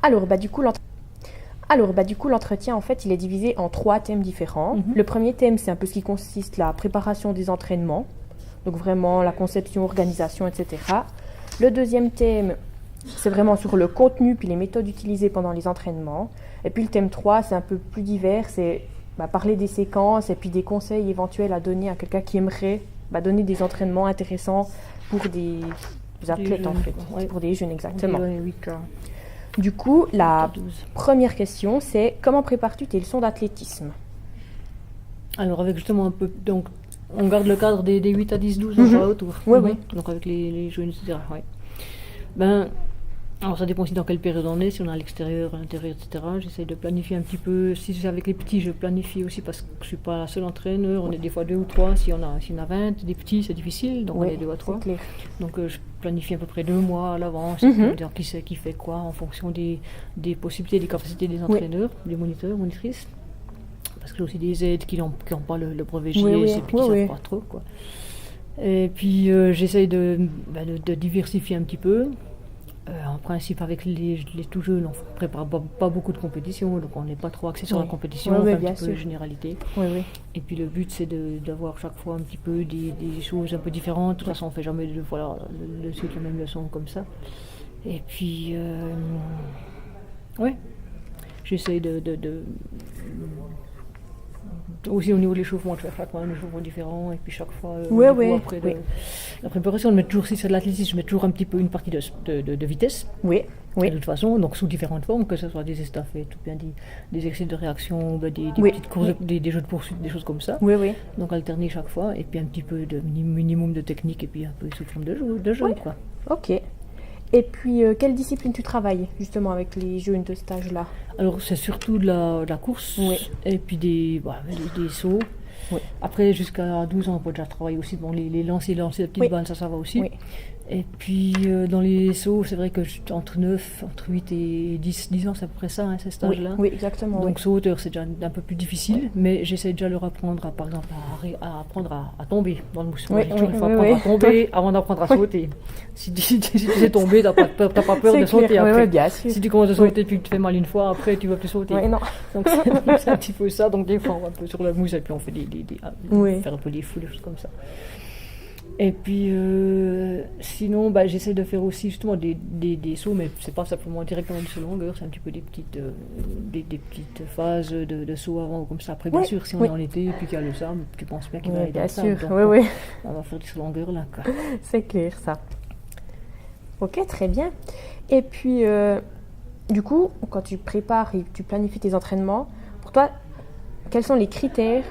Alors, l'entretien, en fait, il est divisé en 3 thèmes différents. Le premier thème, c'est un peu ce qui consiste la préparation des entraînements. Donc, vraiment, la conception, organisation, etc. Le deuxième thème, c'est vraiment sur le contenu puis les méthodes utilisées pendant les entraînements. Et puis, le thème 3, c'est un peu plus divers. C'est parler des séquences et puis des conseils éventuels à donner à quelqu'un qui aimerait donner des entraînements intéressants pour des athlètes, en fait. Ouais. Pour des jeunes, exactement. Ouais, 8 ans. Du coup, la 12. première question, c'est comment prépares-tu tes leçons d'athlétisme? Alors avec justement un peu, donc on garde le cadre des 8 à 10, 12, on va autour. Oui. Donc avec les jeunes, etc. Ouais. Alors ça dépend aussi dans quelle période on est, si on est à l'extérieur, à l'intérieur, etc. J'essaye de planifier un petit peu. Si c'est avec les petits, je planifie aussi parce que je ne suis pas la seule entraîneur. On est des fois 2 ou 3. Si on a 20, des petits, c'est difficile. Donc on est 2 à 3. C'est clair. Donc je planifie à peu près 2 mois à l'avance. Dire qui c'est qui fait quoi en fonction des possibilités, des capacités des entraîneurs, des moniteurs, monitrices. Parce que j'ai aussi des aides qui n'ont pas le brevet JS et puis qui ne savent pas trop, quoi. Et puis j'essaye de diversifier un petit peu. En principe, avec les tout jeunes, on ne prépare pas beaucoup de compétitions, donc on n'est pas trop axé sur la compétition, on fait un petit peu généralité. Et puis le but, c'est d'avoir chaque fois un petit peu des choses un peu différentes. De toute façon, on ne fait jamais 2 fois de suite la même leçon comme ça. Et puis, j'essaye aussi au niveau de l'échauffement, de faire chaque fois un échauffement différent, et puis chaque fois, après la préparation, je mets toujours, si c'est de l'athlétisme, je mets toujours un petit peu une partie de vitesse. De toute façon, donc sous différentes formes, que ce soit des estafettes, ou bien des exercices de réaction, des petites courses, des jeux de poursuite, des choses comme ça. Donc alterner chaque fois, et puis un petit peu de minimum de technique, et puis un peu sous forme de jeu, quoi. Ok. Et puis, quelle discipline tu travailles justement avec les jeunes de cet âge-là? Alors, c'est surtout de la course, et puis des sauts. Après, jusqu'à 12 ans, on peut déjà travailler aussi. Bon, les lancer la petite balle, ça va aussi. Et puis, dans les sauts, c'est vrai que entre 8 et 10 ans, c'est à peu près ça, hein, ces stages-là. Oui, exactement. Donc, saut hauteur, c'est déjà un peu plus difficile, mais j'essaie déjà de leur apprendre, par exemple, à apprendre à tomber dans le mousse. Il faut apprendre à tomber avant d'apprendre à sauter. Si tu sais tomber, tu n'as pas peur de sauter après. Bien sûr. Si tu commences à sauter puis que tu te fais mal une fois, après, tu ne vas plus sauter. Non. Donc, c'est un petit peu ça. Donc, des fois, on va un peu sur la mousse et puis on fait faire un peu des foules, des choses comme ça. Et puis sinon, j'essaie de faire aussi justement des sauts, mais c'est pas simplement directement du saut longueur, c'est un petit peu des petites phases de saut avant ou comme ça. Après, bien sûr, si on est en été et puis qu'il y a le sable, tu penses bien qu'il va aller dans le sable. Bien sûr, on va faire du saut longueur là, quoi. C'est clair, ça. Ok, très bien. Et puis, du coup, quand tu prépares et tu planifies tes entraînements, pour toi, quels sont les critères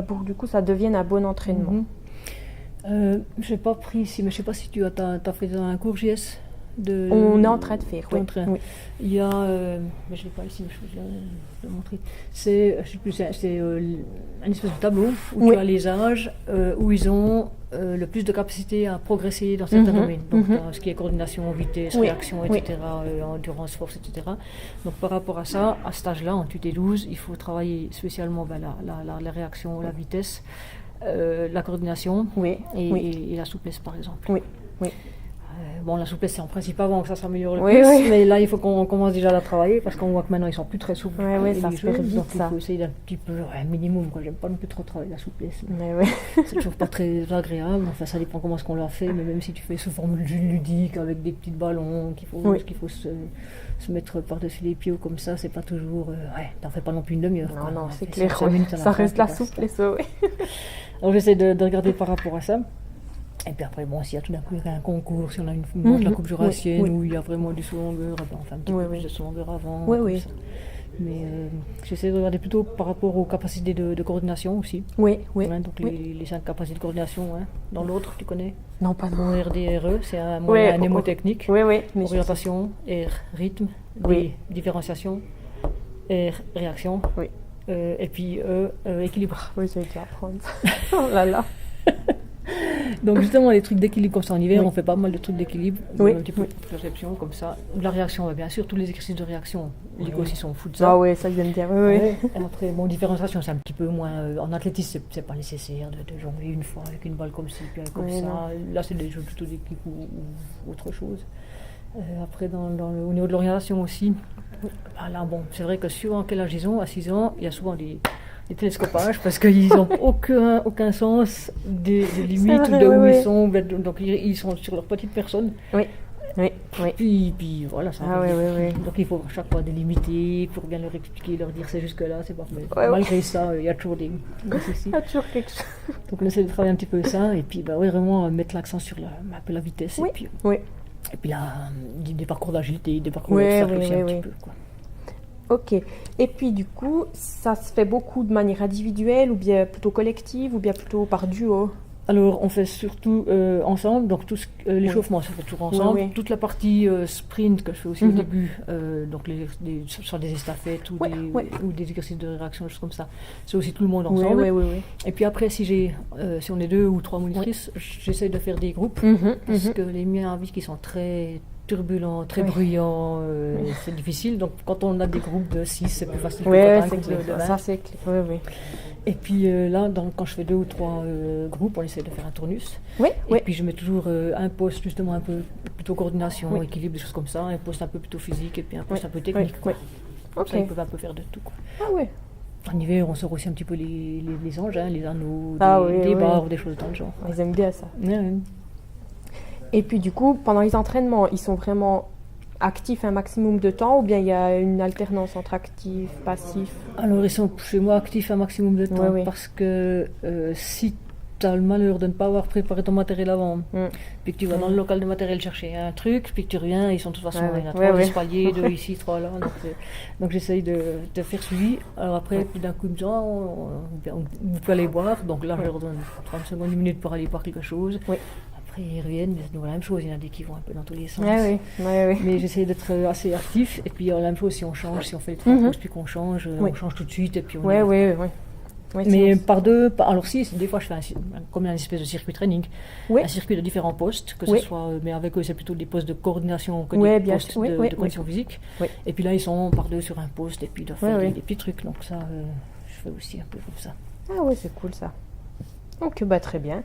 pour que du coup ça devienne un bon entraînement? Je n'ai pas pris ici, mais je ne sais pas si tu as fait un cours JS. On est en train de faire, oui. Il y a, mais je ne l'ai pas ici, mais je vais le montrer. C'est un espèce de tableau où tu as les âges où ils ont le plus de capacité à progresser dans certains domaines. Donc, dans ce qui est coordination, vitesse, réaction, etc., endurance, force, etc. Donc, par rapport à ça, à cet âge-là, en TT12, il faut travailler spécialement la réaction, la vitesse. La coordination et la souplesse, par exemple. La souplesse, c'est en principe avant que ça s'améliore le plus, mais là, il faut qu'on commence déjà à la travailler parce qu'on voit que maintenant, ils sont plus très souples. Ça se perd vite, donc il faut essayer d'un petit peu, un minimum. J'aime pas non plus trop travailler la souplesse. C'est toujours pas très agréable. Enfin, ça dépend comment est-ce qu'on l'a fait, mais même si tu fais sous forme ludique avec des petits ballons qu'il faut se mettre par-dessus les pieds ou comme ça, c'est pas toujours. T'en fais pas non plus une demi-heure. Non, c'est clair. Ça reste la souplesse, Alors j'essaie de regarder par rapport à ça. Et puis après, s'il y a tout d'un coup un concours, si on a la Coupe Jurassienne où il y a vraiment du saut longueur, on fait un petit peu plus de saut longueur avant. Ça. Mais j'essaie de regarder plutôt par rapport aux capacités de coordination aussi. Donc les 5 capacités de coordination. Dans l'autre, tu connais? Non, pas non. RDRE, c'est un mnémotechnique. Orientation, R, rythme, D, différenciation, R, réaction. Et puis équilibre. Oui, j'ai dû apprendre. Oh là là. Donc justement les trucs d'équilibre comme ça en hiver, on fait pas mal de trucs d'équilibre, un petit peu de perception comme ça. La réaction, bien sûr, tous les exercices de réaction, les gars aussi sont fous de ça. Ah ouais, ça vient de dire. Et après, différenciation, c'est un petit peu moins. En athlétisme, c'est pas nécessaire de jongler une fois avec une balle comme ci, puis comme ça. Là, c'est des jeux plutôt d'équipe ou autre chose. Après, au niveau de l'orientation aussi, là, bon, c'est vrai que suivant quel âge ils ont, à 6 ans, il y a souvent des télescopages parce qu'ils n'ont aucun sens des limites vrai, de où oui. ils sont. Donc, ils sont sur leur petite personne. Oui, oui, oui. Puis voilà, ça Ah, oui, oui, oui. donc il faut à chaque fois délimiter pour bien leur expliquer, leur dire c'est jusque là, c'est pas vrai. Ouais, Malgré ça, il y a toujours des soucis. Il y a toujours quelque chose. Donc on essaie de travailler un petit peu ça et puis oui, vraiment mettre l'accent sur un peu la vitesse Oui, et puis oui. là, des parcours d'agilité, des parcours Oui, d'obstacles oui, aussi oui, un oui. petit peu, quoi. Ok. Et puis du coup, ça se fait beaucoup de manière individuelle ou bien plutôt collective ou bien plutôt par duo? Alors, on fait surtout ensemble, donc l'échauffement se fait toujours ensemble. Oui, oui. Toute la partie sprint que je fais aussi au début, donc soit des estafettes ou, Ouais, ouais. ou des exercices de réaction, des choses comme ça, c'est aussi tout le monde Oui, ensemble. oui, oui, oui. Et puis après, si on est 2 ou 3 monitrices, j'essaie de faire des groupes, parce que les miens, vu qu'ils sont très turbulents, très bruyants, c'est difficile. Donc quand on a des groupes de 6, c'est plus facile que Oui, quand on a un c'est groupe clair. de 20. Ça, c'est clair. Oui, oui. Et puis là, quand je fais 2 ou 3 groupes, on essaie de faire un tournus. Oui, Et oui. puis je mets toujours un poste justement un peu plutôt coordination, Oui. équilibre, des choses comme ça, un poste un peu plutôt physique et puis un poste Oui, un peu technique. oui, Quoi. oui. Comme Ok. ça, ils peuvent un peu faire de tout. Quoi. Ah oui. En hiver, on sort aussi un petit peu les engins, les anneaux, Ah oui, des oui. barres ou des choses dans le genre. Ils aiment bien ça. Ouais, ouais. Et puis du coup, pendant les entraînements, ils sont vraiment actifs un maximum de temps ou bien il y a une alternance entre actifs, passifs? Alors, ils sont chez moi actifs un maximum de temps Oui, oui. parce que si tu as le malheur de ne pas avoir préparé ton matériel avant, puis que tu vas dans le local de matériel chercher un truc, puis que tu reviens, ils sont de toute façon, il y en a 3 espaliers, 2 ici, 3 là. Donc j'essaye de faire suivi. Alors après, tout d'un coup, ils me disent, vous pouvez aller boire. Donc là, je leur donne 30 secondes, 1 minute pour aller boire quelque chose. Oui. Après, ils reviennent, mais c'est nouveau la même chose. Il y en a des qui vont un peu dans tous les sens. Oui, oui, oui. Mais j'essaie d'être assez actif. Et puis la même chose, si on change, si on fait les 3 pauses, puis qu'on change, on change tout de suite. Et puis on Oui, y va. oui, oui. Ouais, Mais sinon, par deux, alors si, des fois je fais comme une espèce de circuit training, Oui. un circuit de différents postes, que Oui. ce soit, mais avec eux c'est plutôt des postes de coordination que Oui, des bien postes sûr. Oui, de oui, condition physique. Oui. Et puis là ils sont par deux sur un poste et puis ils doivent faire Oui. des petits trucs, donc ça je fais aussi un peu comme ça. Ah oui, c'est cool ça. Donc, bah, très bien.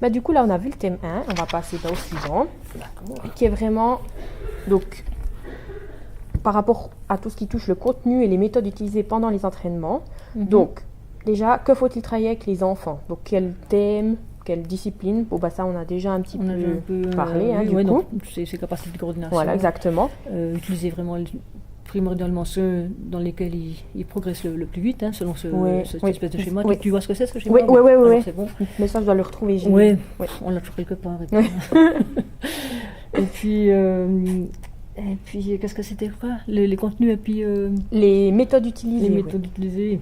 Bah, du coup, là, on a vu le thème 1. On va passer au suivant, D'accord. qui est vraiment donc par rapport à tout ce qui touche le contenu et les méthodes utilisées pendant les entraînements. Donc, déjà, que faut-il travailler avec les enfants? Donc, quel thème, quelle discipline? Bon, bah, ça, on a déjà un petit peu parlé, hein, oui, du ouais, coup. donc, ces capacités de coordination. Voilà, exactement. Utiliser vraiment primordialement ceux dans lesquels ils progressent le plus vite, hein, selon cette espèce de schéma. Oui. Tu vois ce que c'est ce schéma? Oui, oui, oui, Alors, oui. c'est bon. Mais ça, je dois le retrouver. Oui, Oui. on l'a toujours quelque part. Oui. Et puis qu'est-ce que c'était quoi les contenus et puis Les méthodes utilisées. les oui. méthodes utilisées.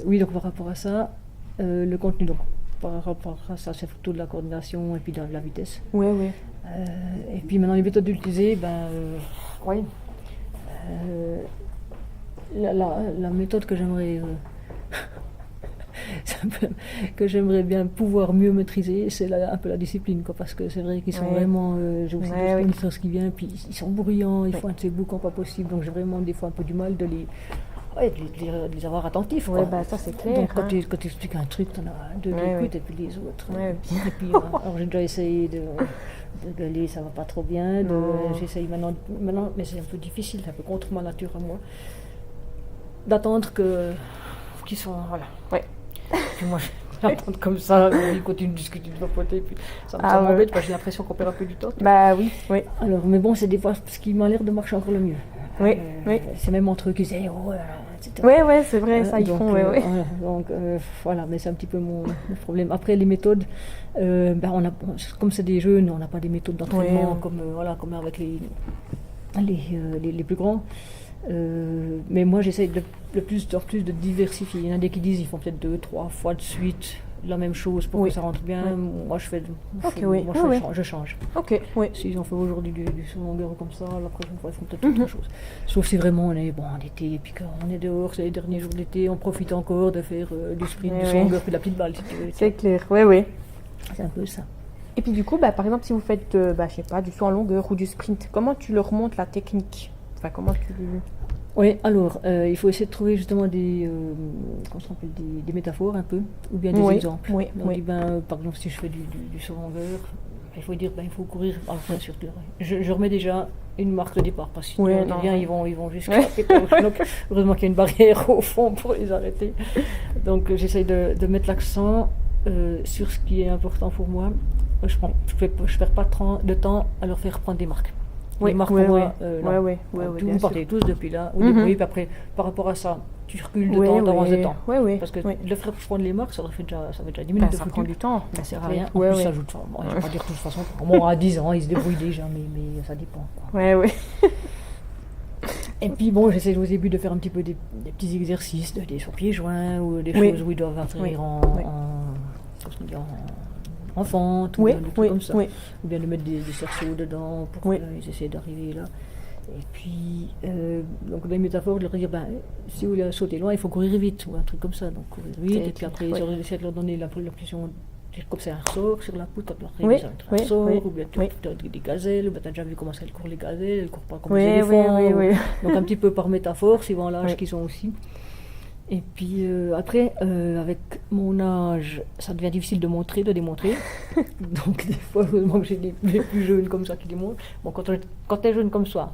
Oui, donc par rapport à ça, le contenu, donc par rapport à ça, c'est plutôt de la coordination et puis de la vitesse. Oui, oui. Et puis maintenant, les méthodes utilisées, oui. La méthode que j'aimerais que j'aimerais bien pouvoir mieux maîtriser, c'est un peu la discipline, quoi, parce que c'est vrai qu'ils sont vraiment, j'ai aussi des moniteurs qui viennent, puis ils sont bruyants, ils font un de ces boucans pas possible, donc j'ai vraiment des fois un peu du mal de les avoir attentifs. Oui, bah, ça c'est clair. Donc quand tu expliques un truc, tu en as 2 qui écoutent et puis les autres. Ouais. Et puis alors j'ai déjà essayé de gueuler, ça va pas trop bien, j'essaye maintenant, mais c'est un peu difficile, c'est un peu contre ma nature à moi, d'attendre qu'ils sont, voilà. Ouais. Puis moi, j'attends comme ça, ils continuent de discuter de leur côté, puis ça m'embête parce que j'ai l'impression qu'on perd un peu du temps. Bah oui, oui. Alors, mais bon, c'est des fois ce qui m'a l'air de marcher encore le mieux. Oui, oui. C'est même entre eux qui disent etc. Oui, oui, c'est vrai, ça ils font, oui. Voilà, mais c'est un petit peu mon problème. Après, les méthodes, comme c'est des jeunes, on n'a pas des méthodes d'entraînement comme avec les plus grands. Mais moi j'essaie de plus en plus de diversifier. Il y en a des qui disent ils font peut-être 2-3 fois de suite la même chose pour que ça rentre bien. Moi je change. Ok, oui. S'ils ont fait aujourd'hui du sur longueur comme ça, la prochaine fois ils font peut-être autre chose. Sauf si vraiment on est en été et puis qu'on est dehors, c'est les derniers jours d'été, on profite encore de faire du sprint, du sur longueur puis de la petite balle si tu veux. C'est clair, oui, oui. C'est un peu ça. Et puis du coup, par exemple, si vous faites, je sais pas, du saut en longueur ou du sprint, comment tu leur montres la technique? Enfin, comment tu... Oui, alors, il faut essayer de trouver justement des métaphores un peu, ou bien des exemples. Oui, Donc, par exemple, si je fais du saut en longueur, il faut dire, il faut courir. Alors, bien sûr, je remets déjà une marque de départ, parce que si ils vont jusqu'à donc, heureusement qu'il y a une barrière au fond pour les arrêter. Donc, j'essaye de mettre l'accent sur ce qui est important pour moi. Je perds pas de temps à leur faire prendre des marques. Les marques pour moi, vous partez tous depuis là, au début, puis après, par rapport à ça, tu recules de temps, t'avances de temps. Parce que le faire prendre les marques, ça fait déjà 10 minutes de ça prend du temps. Ça sert à rien. En plus, ça ajoute. Je ne vais pas dire de toute façon, à 10 ans, ils se débrouillent déjà, mais ça dépend. Et puis j'essaie au début de faire un petit peu des petits exercices, des sur pieds joints, ou des choses où ils doivent atterrir en fente, ou des trucs comme ça. Ou bien de mettre des cerceaux dedans pour qu'ils essaient d'arriver là. Et puis, donc dans les métaphores, de leur dire, si vous voulez sauter loin, il faut courir vite, ou un truc comme ça. Donc courir vite, et puis après, j'essaie de leur donner l'impulsion, comme c'est un ressort sur la poutre, quand leur arrive, c'est un ressort, ou bien tu as des gazelles, ou bien tu as déjà vu comment elles courent les gazelles, elles ne courent pas comme les éléphants. Donc un petit peu par métaphore, suivant l'âge qu'ils ont aussi. Et puis après, avec mon âge, ça devient difficile de démontrer. Donc des fois, heureusement que j'ai des plus jeunes comme ça qui démontrent. Bon, quand tu es jeune comme toi,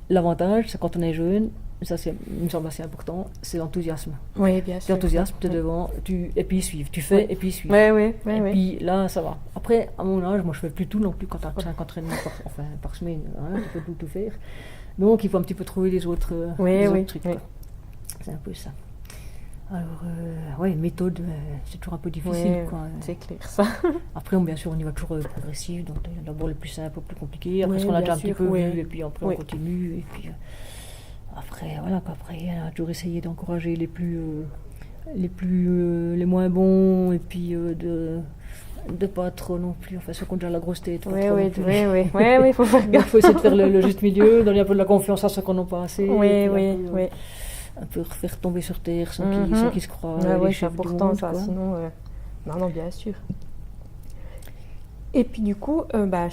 l'avantage, c'est quand on est jeune, ça il me semble assez important, c'est l'enthousiasme. Oui, bien sûr. L'enthousiasme, tu es devant, et puis ils suivent. Tu fais, et puis ils suivent. Et puis là, ça va. Après, à mon âge, moi je fais plus tout non plus quand tu as 5 entraînements par semaine, tu peux tout faire. Donc il faut un petit peu trouver les autres trucs. C'est un peu ça. Alors, méthode, c'est toujours un peu difficile. C'est clair, ça. Après, bien sûr, on y va toujours progressif. Donc, d'abord le plus simple, le plus compliqué. Après, ce qu'on a déjà un petit peu vu, et puis après, on continue. Et puis, après, on a toujours essayé d'encourager les moins bons. Et puis, de pas trop non plus. Enfin, ceux qui ont déjà la grosse tête. Il faut faire gaffe. Il faut essayer de faire le juste milieu, donner un peu de la confiance à ceux qui n'en ont pas assez. Un peu refaire tomber sur terre ceux qui se croient les chefs du monde. C'est important, ça, sinon... Non, bien sûr. Et puis du coup, à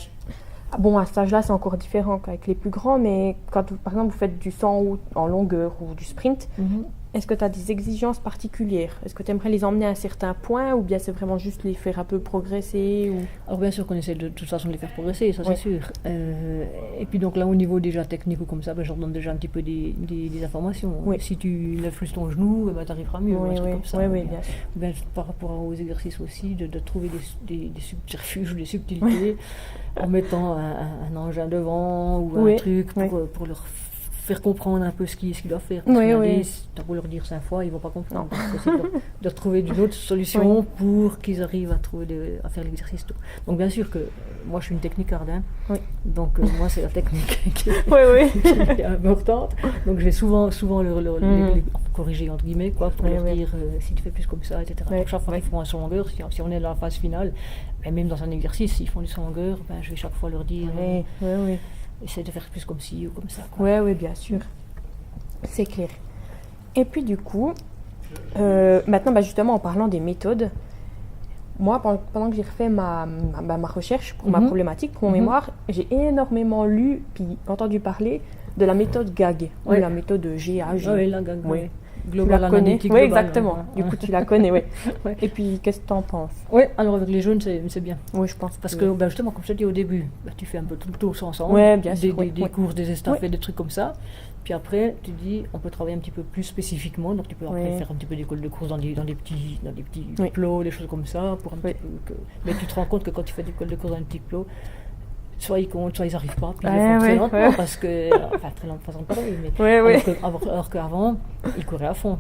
cet âge-là, c'est encore différent qu'avec les plus grands, mais quand, par exemple, vous faites du 100 en longueur ou du sprint, est-ce que tu as des exigences particulières? Est-ce que tu aimerais les emmener à un certain point, ou bien c'est vraiment juste les faire un peu progresser Alors bien sûr qu'on essaie de toute façon de les faire progresser, ça c'est sûr. Et puis donc là au niveau déjà technique ou comme ça, je leur donne déjà un petit peu des informations. Si tu lèves plus ton genou, tu arriveras mieux. Comme ça. Bien, par rapport aux exercices aussi, de trouver des subterfuges ou des subtilités en mettant un engin devant ou un truc pour leur faire comprendre un peu ce qu'ils doivent faire. Tu as beau leur dire 5 fois, ils ne vont pas comprendre. C'est de trouver une autre solution pour qu'ils arrivent à faire l'exercice. Donc bien sûr que moi je suis une technicarde, donc moi c'est la technique qui est importante. Donc je vais souvent les corriger entre guillemets, pour leur dire si tu fais plus comme ça, etc. Donc chaque fois qu'ils font un son longueur, si on est dans la phase finale, même dans un exercice, s'ils font du son longueur, je vais chaque fois leur dire essaie de faire plus comme ci ou comme ça. Oui, bien sûr. C'est clair. Et puis du coup, maintenant, justement, en parlant des méthodes, moi, pendant que j'ai refait ma recherche pour ma problématique, pour mon mémoire, j'ai énormément lu puis entendu parler de la méthode GAG, ou la méthode GAG. Oui, la GAG, Global Analytic. Oui, exactement. Du coup, tu la connais, Et puis, qu'est-ce que tu en penses? Oui, alors avec les jeunes, c'est bien. Oui, je pense. Parce que justement, comme je te dis au début, tu fais un peu tout le tour ensemble. Oui, bien sûr. Des courses, des estafettes, des trucs comme ça. Puis après, tu dis, on peut travailler un petit peu plus spécifiquement. Donc, tu peux après faire un petit peu d'école de course dans des petits plots, des choses comme ça. Pour un petit peu Mais tu te rends compte que quand tu fais des écoles de course dans des petits plots, soit ils comptent, soit ils n'arrivent pas, puis ils le font très lentement, parce que, très lentement, façon de parler, mais alors qu'avant, ils couraient à fond,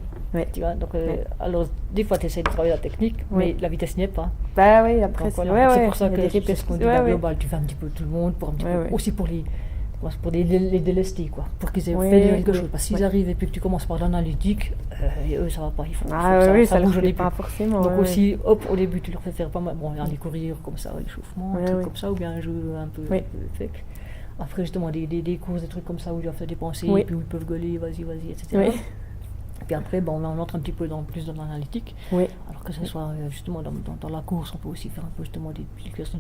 tu vois, donc, alors, des fois, tu essaies de travailler la technique, mais la vitesse n'y est pas. Après, c'est pour ça que, ce qu'on dit global, tu fais un petit peu tout le monde, pour un petit peu, aussi pour les délester, pour qu'ils aient fait quelque chose, parce que s'ils arrivent et puis que tu commences par l'analytique, eux ça va pas, il faut ça bouge pas forcément. Donc aussi, au début tu leur fais faire pas mal, les courir comme ça, l'échauffement, un truc comme ça, ou bien un jeu un peu fake. Après justement des courses, des trucs comme ça où ils doivent faire des pensées, et puis où ils peuvent gueuler, vas-y, etc. Puis après, on entre un petit peu plus dans l'analytique. Alors que ce soit justement dans la course, on peut aussi faire un peu justement des exercices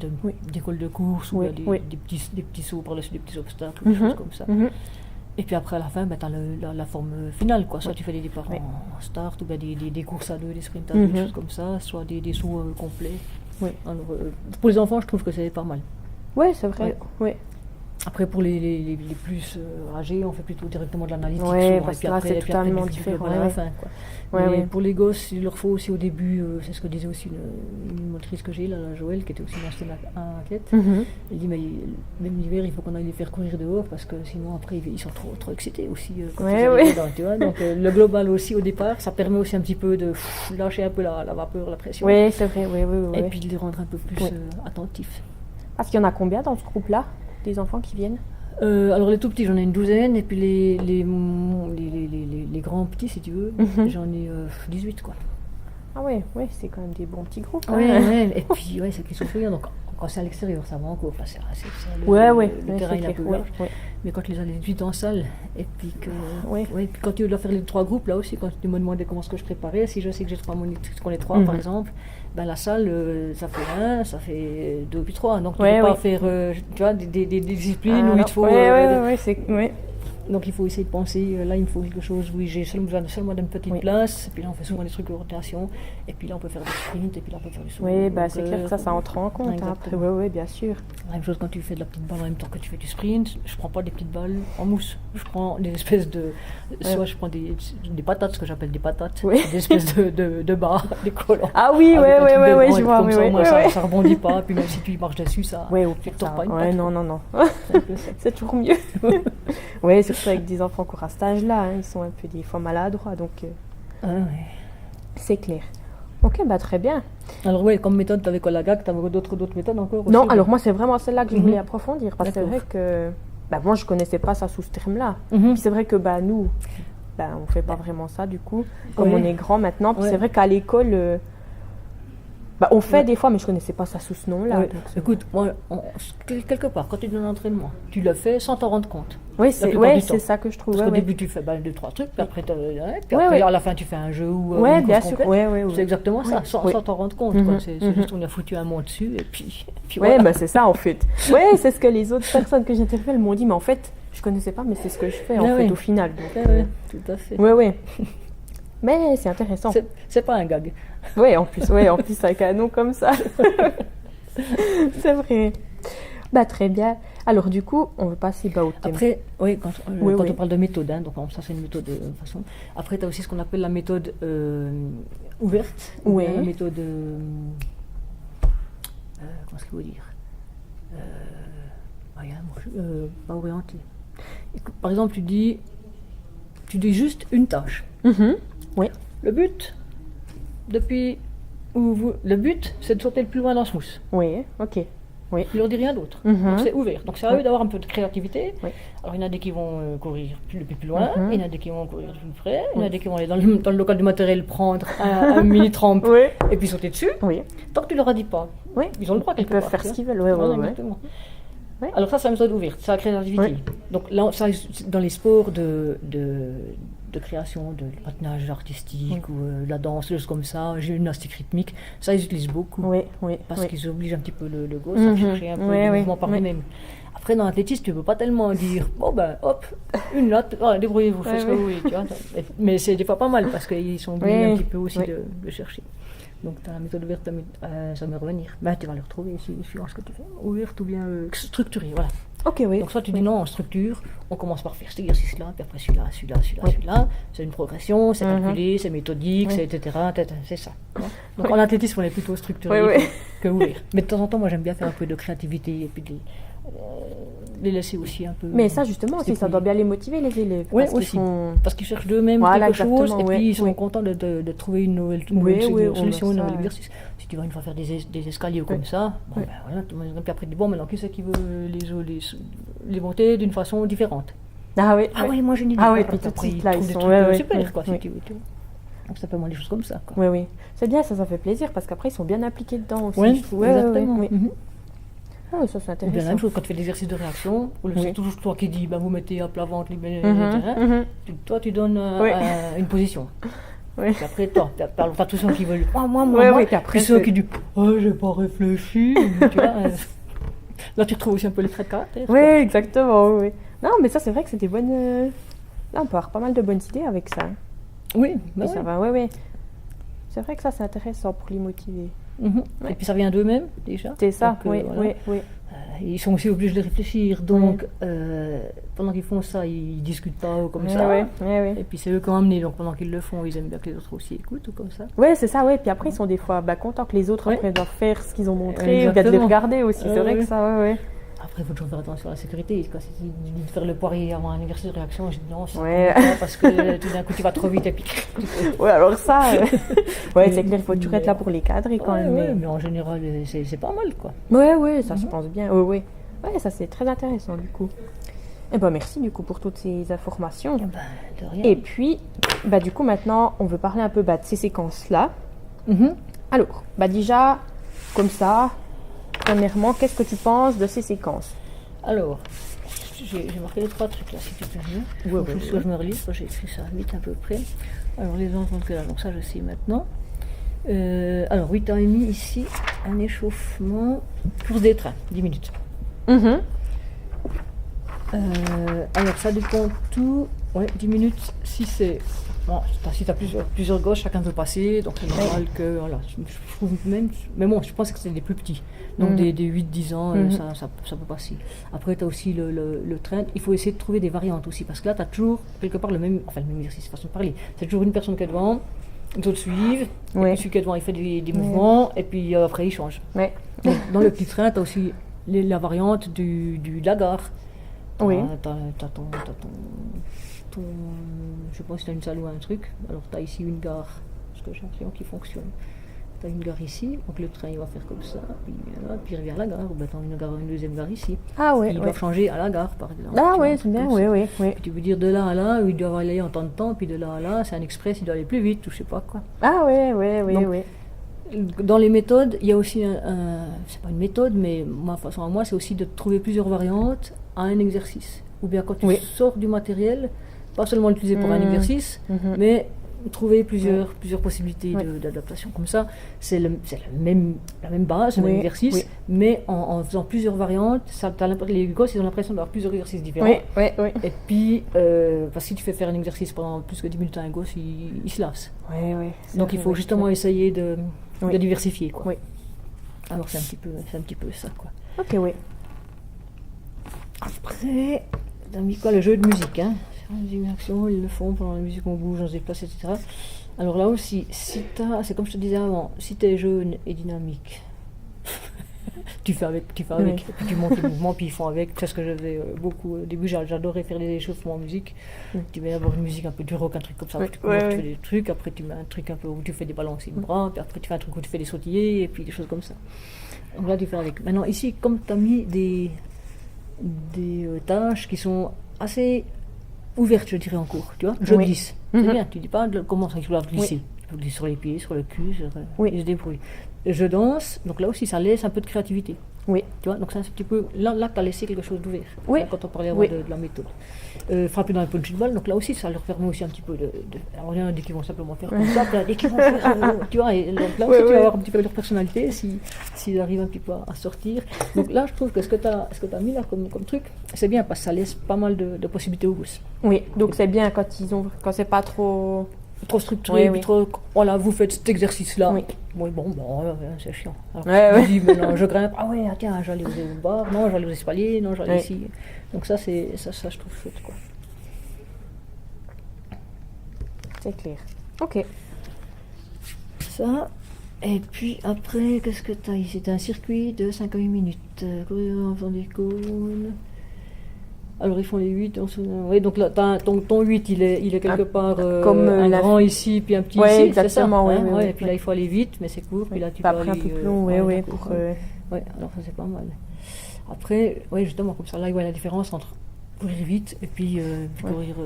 d'école de course, ou des petits sauts par-dessus des petits obstacles, des choses comme ça. Et puis après, à la fin, tu as la forme finale, Soit tu fais des départs en start, ou bien des courses à deux, des sprints à deux, des choses comme ça, soit des sauts complets. Oui. Alors, pour les enfants, je trouve que c'est pas mal. Ouais, c'est vrai. Ouais. Ouais. Après, pour les plus âgés, on fait plutôt directement de l'analytique. Ouais, souvent, parce et que là, après, c'est et puis après, totalement du différent. développement à la fin, quoi. Mais pour les gosses, il leur faut aussi au début, c'est ce que disait aussi une motrice que j'ai, là, la Joël, qui était aussi une ancienne athlète. Elle dit, mais même l'hiver, il faut qu'on aille les faire courir dehors, parce que sinon, après, ils sont trop excités aussi. Quand ils arrivent dedans, tu vois. Donc, le global aussi, au départ, ça permet aussi un petit peu de lâcher un peu la vapeur, la pression. Oui, c'est vrai, oui. Et puis de les rendre un peu plus attentifs. Parce qu'il y en a combien dans ce groupe-là, des enfants qui viennent? Alors les tout petits, j'en ai une douzaine, et puis les grands petits, si tu veux, j'en ai 18, quoi. Ah ouais, c'est quand même des bons petits groupes. Ouais, et puis c'est qu'ils sont fouillants, donc quand c'est à l'extérieur, ça va encore, c'est le terrain est un peu large. Mais quand tu les as les 18 en salle, et puis que puis quand tu dois faire les 3 groupes, là aussi, quand tu me demandais comment est-ce que je préparais, si je sais que j'ai 3 monitrices, qu'on est 3 par exemple, ben la salle, ça fait 1, ça fait 2 puis 3, donc tu ne peux pas faire tu vois, des disciplines où il te faut... Donc il faut essayer de penser, là il me faut quelque chose, oui j'ai besoin seulement d'une petite place, et puis là on fait souvent des trucs de rotation, et puis là on peut faire des sprints, et puis là on peut faire du saut. Oui, bah c'est clair que ça entre en compte, après, oui, bien sûr. La même chose quand tu fais de la petite balle en même temps que tu fais du sprint, je prends pas des petites balles en mousse, je prends des espèces de... Soit je prends des patates, ce que j'appelle des patates, des espèces de barres, des collants. Ah oui, je vois, comme ça rebondit pas, puis même si tu marches dessus, ça ne tord pas une patte. Non. C'est toujours mieux. Oui, surtout avec des enfants encore à cet âge-là, ils sont un peu des fois maladroits, donc c'est clair. Ok, bah très bien. Alors comme méthode, tu avais quoi, la GAC, tu avais d'autres méthodes encore aussi, Non, alors moi c'est vraiment celle-là que je voulais approfondir, parce que c'est vrai que moi je connaissais pas ça sous ce terme-là. Puis c'est vrai que nous, on fait pas vraiment ça du coup, comme on est grand maintenant, puis c'est vrai qu'à l'école... on fait des fois, mais je connaissais pas ça sous ce nom-là. Ouais. Écoute, moi, quelque part, quand tu donnes un entraînement, tu le fais sans t'en rendre compte. Oui, c'est ça que je trouve. Parce qu'au début, tu fais 2-3 trucs, puis après, à la fin, tu fais un jeu ou bien sûr. C'est exactement ça, sans t'en rendre compte. C'est juste qu'on a foutu un mot dessus, et puis voilà. C'est ça en fait. C'est ce que les autres personnes que j'interpelle m'ont dit, mais en fait, je connaissais pas, mais c'est ce que je fais en fait au final. Tout à fait. Oui. Mais c'est intéressant. C'est pas un gag. En plus avec un nom comme ça. C'est vrai. Très bien. Alors du coup, on va passer au thème. Après, quand on parle de méthode, donc ça c'est une méthode de façon. Après, tu as aussi ce qu'on appelle la méthode ouverte, ou la méthode... comment est-ce qu'il faut dire pas orientée. Par exemple, tu dis juste une tâche. Le but, le but, c'est de sauter le plus loin dans ce mousse. Tu leur dis rien d'autre. Donc c'est ouvert. Donc c'est à eux d'avoir un peu de créativité. Alors il y en a des qui vont courir plus loin, il y en a des qui vont courir plus près, il y en a des qui vont aller dans le local du matériel prendre un mini trampe et puis sauter dessus. Tant que tu leur as dit pas, ils ont le droit quelque part. Ils peuvent faire ce qu'ils veulent. Exactement. Alors ça, c'est la méthode ouverte, c'est la créativité. Donc là, ça, dans les sports de création, de patinage artistique ou la danse, des choses comme ça, gymnastique rythmique, ça ils utilisent beaucoup. Parce qu'ils obligent un petit peu le gosse à chercher un peu le mouvement par lui-même. Après, dans l'athlétisme, tu ne peux pas tellement dire hop, une latte, débrouillez-vous, faites ce que vous voulez. Tu vois. Mais c'est des fois pas mal parce qu'ils sont obligés un petit peu aussi de chercher. Donc, tu as la méthode ouverte, ça va revenir. Tu vas le retrouver ici, suivant ce que tu fais. Ouverte ou bien structurée, voilà. Donc, soit tu dis non, en structure, on commence par faire cet exercice-là, puis après celui-là. C'est une progression, c'est calculé, c'est méthodique, c'est etc. C'est ça. Donc, en athlétisme, on est plutôt structuré que ouvert. Mais de temps en temps, moi, j'aime bien faire un peu de créativité et puis les laisser aussi un peu... Mais ça, justement, aussi, ça doit bien les motiver, les élèves. Parce qu'ils cherchent d'eux-mêmes quelque chose, et puis ils sont contents de trouver une nouvelle solution, un nouvel exercice. Si tu vas une fois faire des escaliers comme ça, puis après, maintenant, qui c'est qui veut les monter d'une façon différente? Moi j'ai une idée. Puis tout de suite, là, ils sont super, quoi, si tu veux. Donc ça peut moins des choses comme ça, quoi. C'est bien, ça fait plaisir, parce qu'après, ils sont bien appliqués dedans aussi. Exactement. Ça c'est intéressant. Ou bien la même chose quand tu fais des exercices de réaction, c'est toujours toi qui dis vous mettez à plat ventre, toi tu donnes une position. Puis après, t'as tous ceux qui veulent moi, puis ceux qui disent j'ai pas réfléchi. Tu vois, là tu retrouves aussi un peu les traits de caractère. Exactement. Non, mais ça c'est vrai que c'est des bonnes. Là on peut avoir pas mal de bonnes idées avec ça. Oui, ça va, C'est vrai que ça c'est intéressant pour les motiver. Et puis ça vient d'eux-mêmes déjà. C'est ça, Donc, oui, voilà. oui. Ils sont aussi obligés de réfléchir, donc pendant qu'ils font ça, ils discutent pas ou comme ça. Et puis c'est eux qui ont amené, donc pendant qu'ils le font, ils aiment bien que les autres aussi écoutent ou comme ça. Oui, c'est ça, oui. Puis après, ils sont des fois contents que les autres après doivent faire ce qu'ils ont montré, ou bien de les Exactement. regarder aussi. C'est vrai que ça, ouais. Après, il faut toujours faire attention à la sécurité. Quand tu dis de faire le poirier avant un exercice de réaction, je dis non, c'est pas parce que tout d'un coup tu vas trop vite et puis. Ouais, alors ça, ouais, c'est clair, il faut toujours être là pour les cadrer quand même. Mais en général, c'est pas mal quoi. Ouais, ça se pense bien. Ouais, ça c'est très intéressant du coup. Et ben merci du coup pour toutes ces informations. De rien. Et puis, du coup maintenant, on veut parler un peu de ces séquences-là. Alors, déjà, comme ça. Premièrement, qu'est-ce que tu penses de ces séquences? Alors, j'ai marqué les 3 trucs là, si tu peux bien. Je me relis, j'ai écrit ça vite à peu près. Alors, les enfants que là, donc ça je sais maintenant. Alors, oui, tu as mis ici un échauffement, course des trains, 10 minutes. Alors, ça dépend tout. 10 minutes, si c'est. Bon, si tu as plusieurs gosses, chacun veut passer, donc c'est normal que. Voilà, je trouve même. Mais bon, je pense que c'est des plus petits. Donc des 8-10 ans, ça peut passer. Après, tu as aussi le train. Il faut essayer de trouver des variantes aussi, parce que là, tu as toujours quelque part le même exercice, façon de parler. C'est toujours une personne qui est devant, les autres suivent, et puis celui qui est devant, il fait des mouvements, et puis après, il change. Donc, dans le petit train, tu as aussi la variante de la gare. T'as ton, je sais pas si tu as une salle ou un truc. Alors, tu as ici une gare, parce que j'ai l'impression qui fonctionne. Tu as une gare ici, donc le train il va faire comme ça, puis il revient à la gare, ou tu as une deuxième gare ici. Ils doivent changer à la gare par exemple. C'est bien, oui. Puis tu peux dire de là à là, ils doivent aller en temps de temps, puis de là à là, c'est un express, il doit aller plus vite, ou je sais pas quoi. Oui. Dans les méthodes, il y a aussi c'est pas une méthode, mais façon à moi, c'est aussi de trouver plusieurs variantes à un exercice. Ou bien quand tu sors du matériel, pas seulement l'utiliser pour un exercice, mais trouver plusieurs possibilités d'adaptation. Comme ça, c'est la même base, le même exercice, mais en faisant plusieurs variantes, les gosses ils ont l'impression d'avoir plusieurs exercices différents. Et puis, parce que si tu fais faire un exercice pendant plus que 10 minutes à un gosse, il se lasse. Donc il faut justement essayer de diversifier. Quoi. Alors c'est un petit peu ça. Quoi. Après, t'as mis quoi? Le jeu de musique. Les actions, ils le font pendant la musique, on bouge, on se déplace, etc. Alors là aussi, c'est comme je te disais avant, si tu es jeune et dynamique, tu fais avec, puis tu montes les mouvements, puis ils font avec. C'est ce que je faisais beaucoup. Au début, j'adorais faire des échauffements en musique. Tu mets d'abord une musique un peu du rock, un truc comme ça, tu fais des trucs, après tu mets un truc un peu où tu fais des balancés de bras, puis après tu fais un truc où tu fais des sautillés, et puis des choses comme ça. Donc là, tu fais avec. Maintenant, ici, comme tu as mis des tâches qui sont assez ouvertes, je dirais en cours, tu vois, je glisse. C'est bien, tu dis pas comment ça, il faut glisser. Tu peux glisser sur les pieds, sur le cul, il se débrouille. Je danse, donc là aussi ça laisse un peu de créativité. Tu vois, donc c'est un petit peu, là tu as laissé quelque chose d'ouvert, quand on parlait avant de la méthode. Frapper dans les punching ball, donc là aussi ça leur permet aussi un petit peu alors il y en a des qui vont simplement faire comme ça, puis il y en a des qui vont faire, tu vois, et donc là aussi tu vas avoir un petit peu leur personnalité, s'ils arrivent un petit peu à sortir. Donc là je trouve que ce que tu as mis là comme truc, c'est bien parce que ça laisse pas mal de possibilités aux gosses. Donc c'est bien quand c'est pas trop structuré, puis trop, voilà, vous faites cet exercice-là. C'est chiant. Alors, je dis, maintenant, je grimpe, tiens, j'allais aux barres, non, j'allais aux espaliers, non, j'allais ici. Donc ça, je trouve chouette, quoi. C'est clair. Ok. Ça, et puis après, qu'est-ce que tu as ici? C'est un circuit de 5 à 8 minutes. Courir en faisant des cônes. Alors ils font les 8, donc là, ton 8 il est quelque part comme un grand ici, puis un petit ici, exactement, c'est ça, et puis là il faut aller vite, mais c'est court, puis là tu peux aller... un peu plus long, pour... alors ça c'est pas mal. Après, justement, comme ça, là il voit la différence entre courir vite et puis courir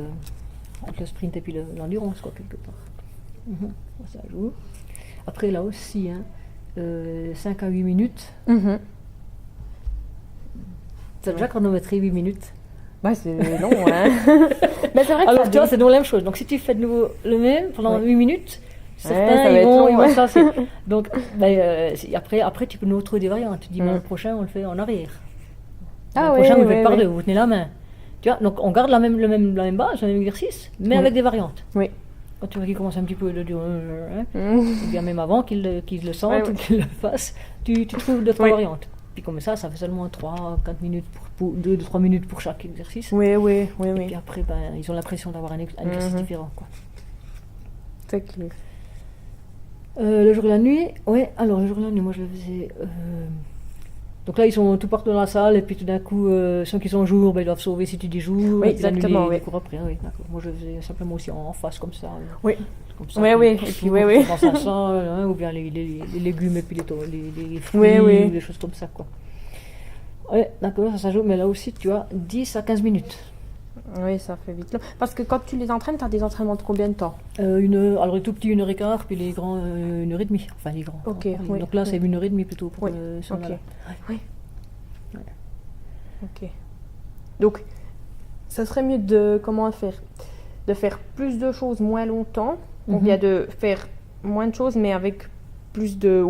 entre le sprint et puis l'endurance, quoi, quelque part. Ça joue. Après là aussi, 5 à 8 minutes. Ça déjà chronométré 8 minutes. C'est long, Mais c'est vrai que alors tu vois, c'est donc la même chose. Donc si tu fais de nouveau le même pendant 8 minutes, certains ils vont se lasser. Donc après tu peux nous trouver des variantes. Tu dis le prochain on le fait en arrière. Le prochain on le fait par deux, vous tenez la main. Tu vois, donc on garde la même base, le même exercice, mais avec des variantes. quand tu vois qu'ils commencent un petit peu de dire, ou bien même avant qu'ils le sentent ou qu'ils le fassent, tu trouves d'autres variantes. Puis comme ça fait seulement 3-4 minutes, 2-3 minutes pour chaque exercice. Oui. Et puis après, ils ont l'impression d'avoir un exercice différent, quoi. C'est clair. Le jour et la nuit, alors le jour et la nuit, moi je le faisais. Donc là, ils sont tout partout dans la salle, et puis tout d'un coup, ceux qui sont jour, ils doivent sauver si tu dis jour. Oui, et puis exactement. la nuit, ils courent après. Oui, d'accord. Moi je le faisais simplement aussi en face, comme ça. Oui. Comme ça, Et puis, dans sa salle, ou bien les légumes, et puis les fruits, ou des choses comme ça, quoi. Oui, d'accord, ça joue, mais là aussi, tu as 10 à 15 minutes. Oui, ça fait vite. Parce que quand tu les entraînes, tu as des entraînements de combien de temps? Alors les tout petits, 1h15, puis les grands, 1h30. Enfin, les grands. Ok, oui. Donc là, c'est 1h30 plutôt pour ce ok. Oui. Ok. Donc, ça serait mieux de faire plus de choses moins longtemps, ou bien de faire moins de choses, mais avec plus de...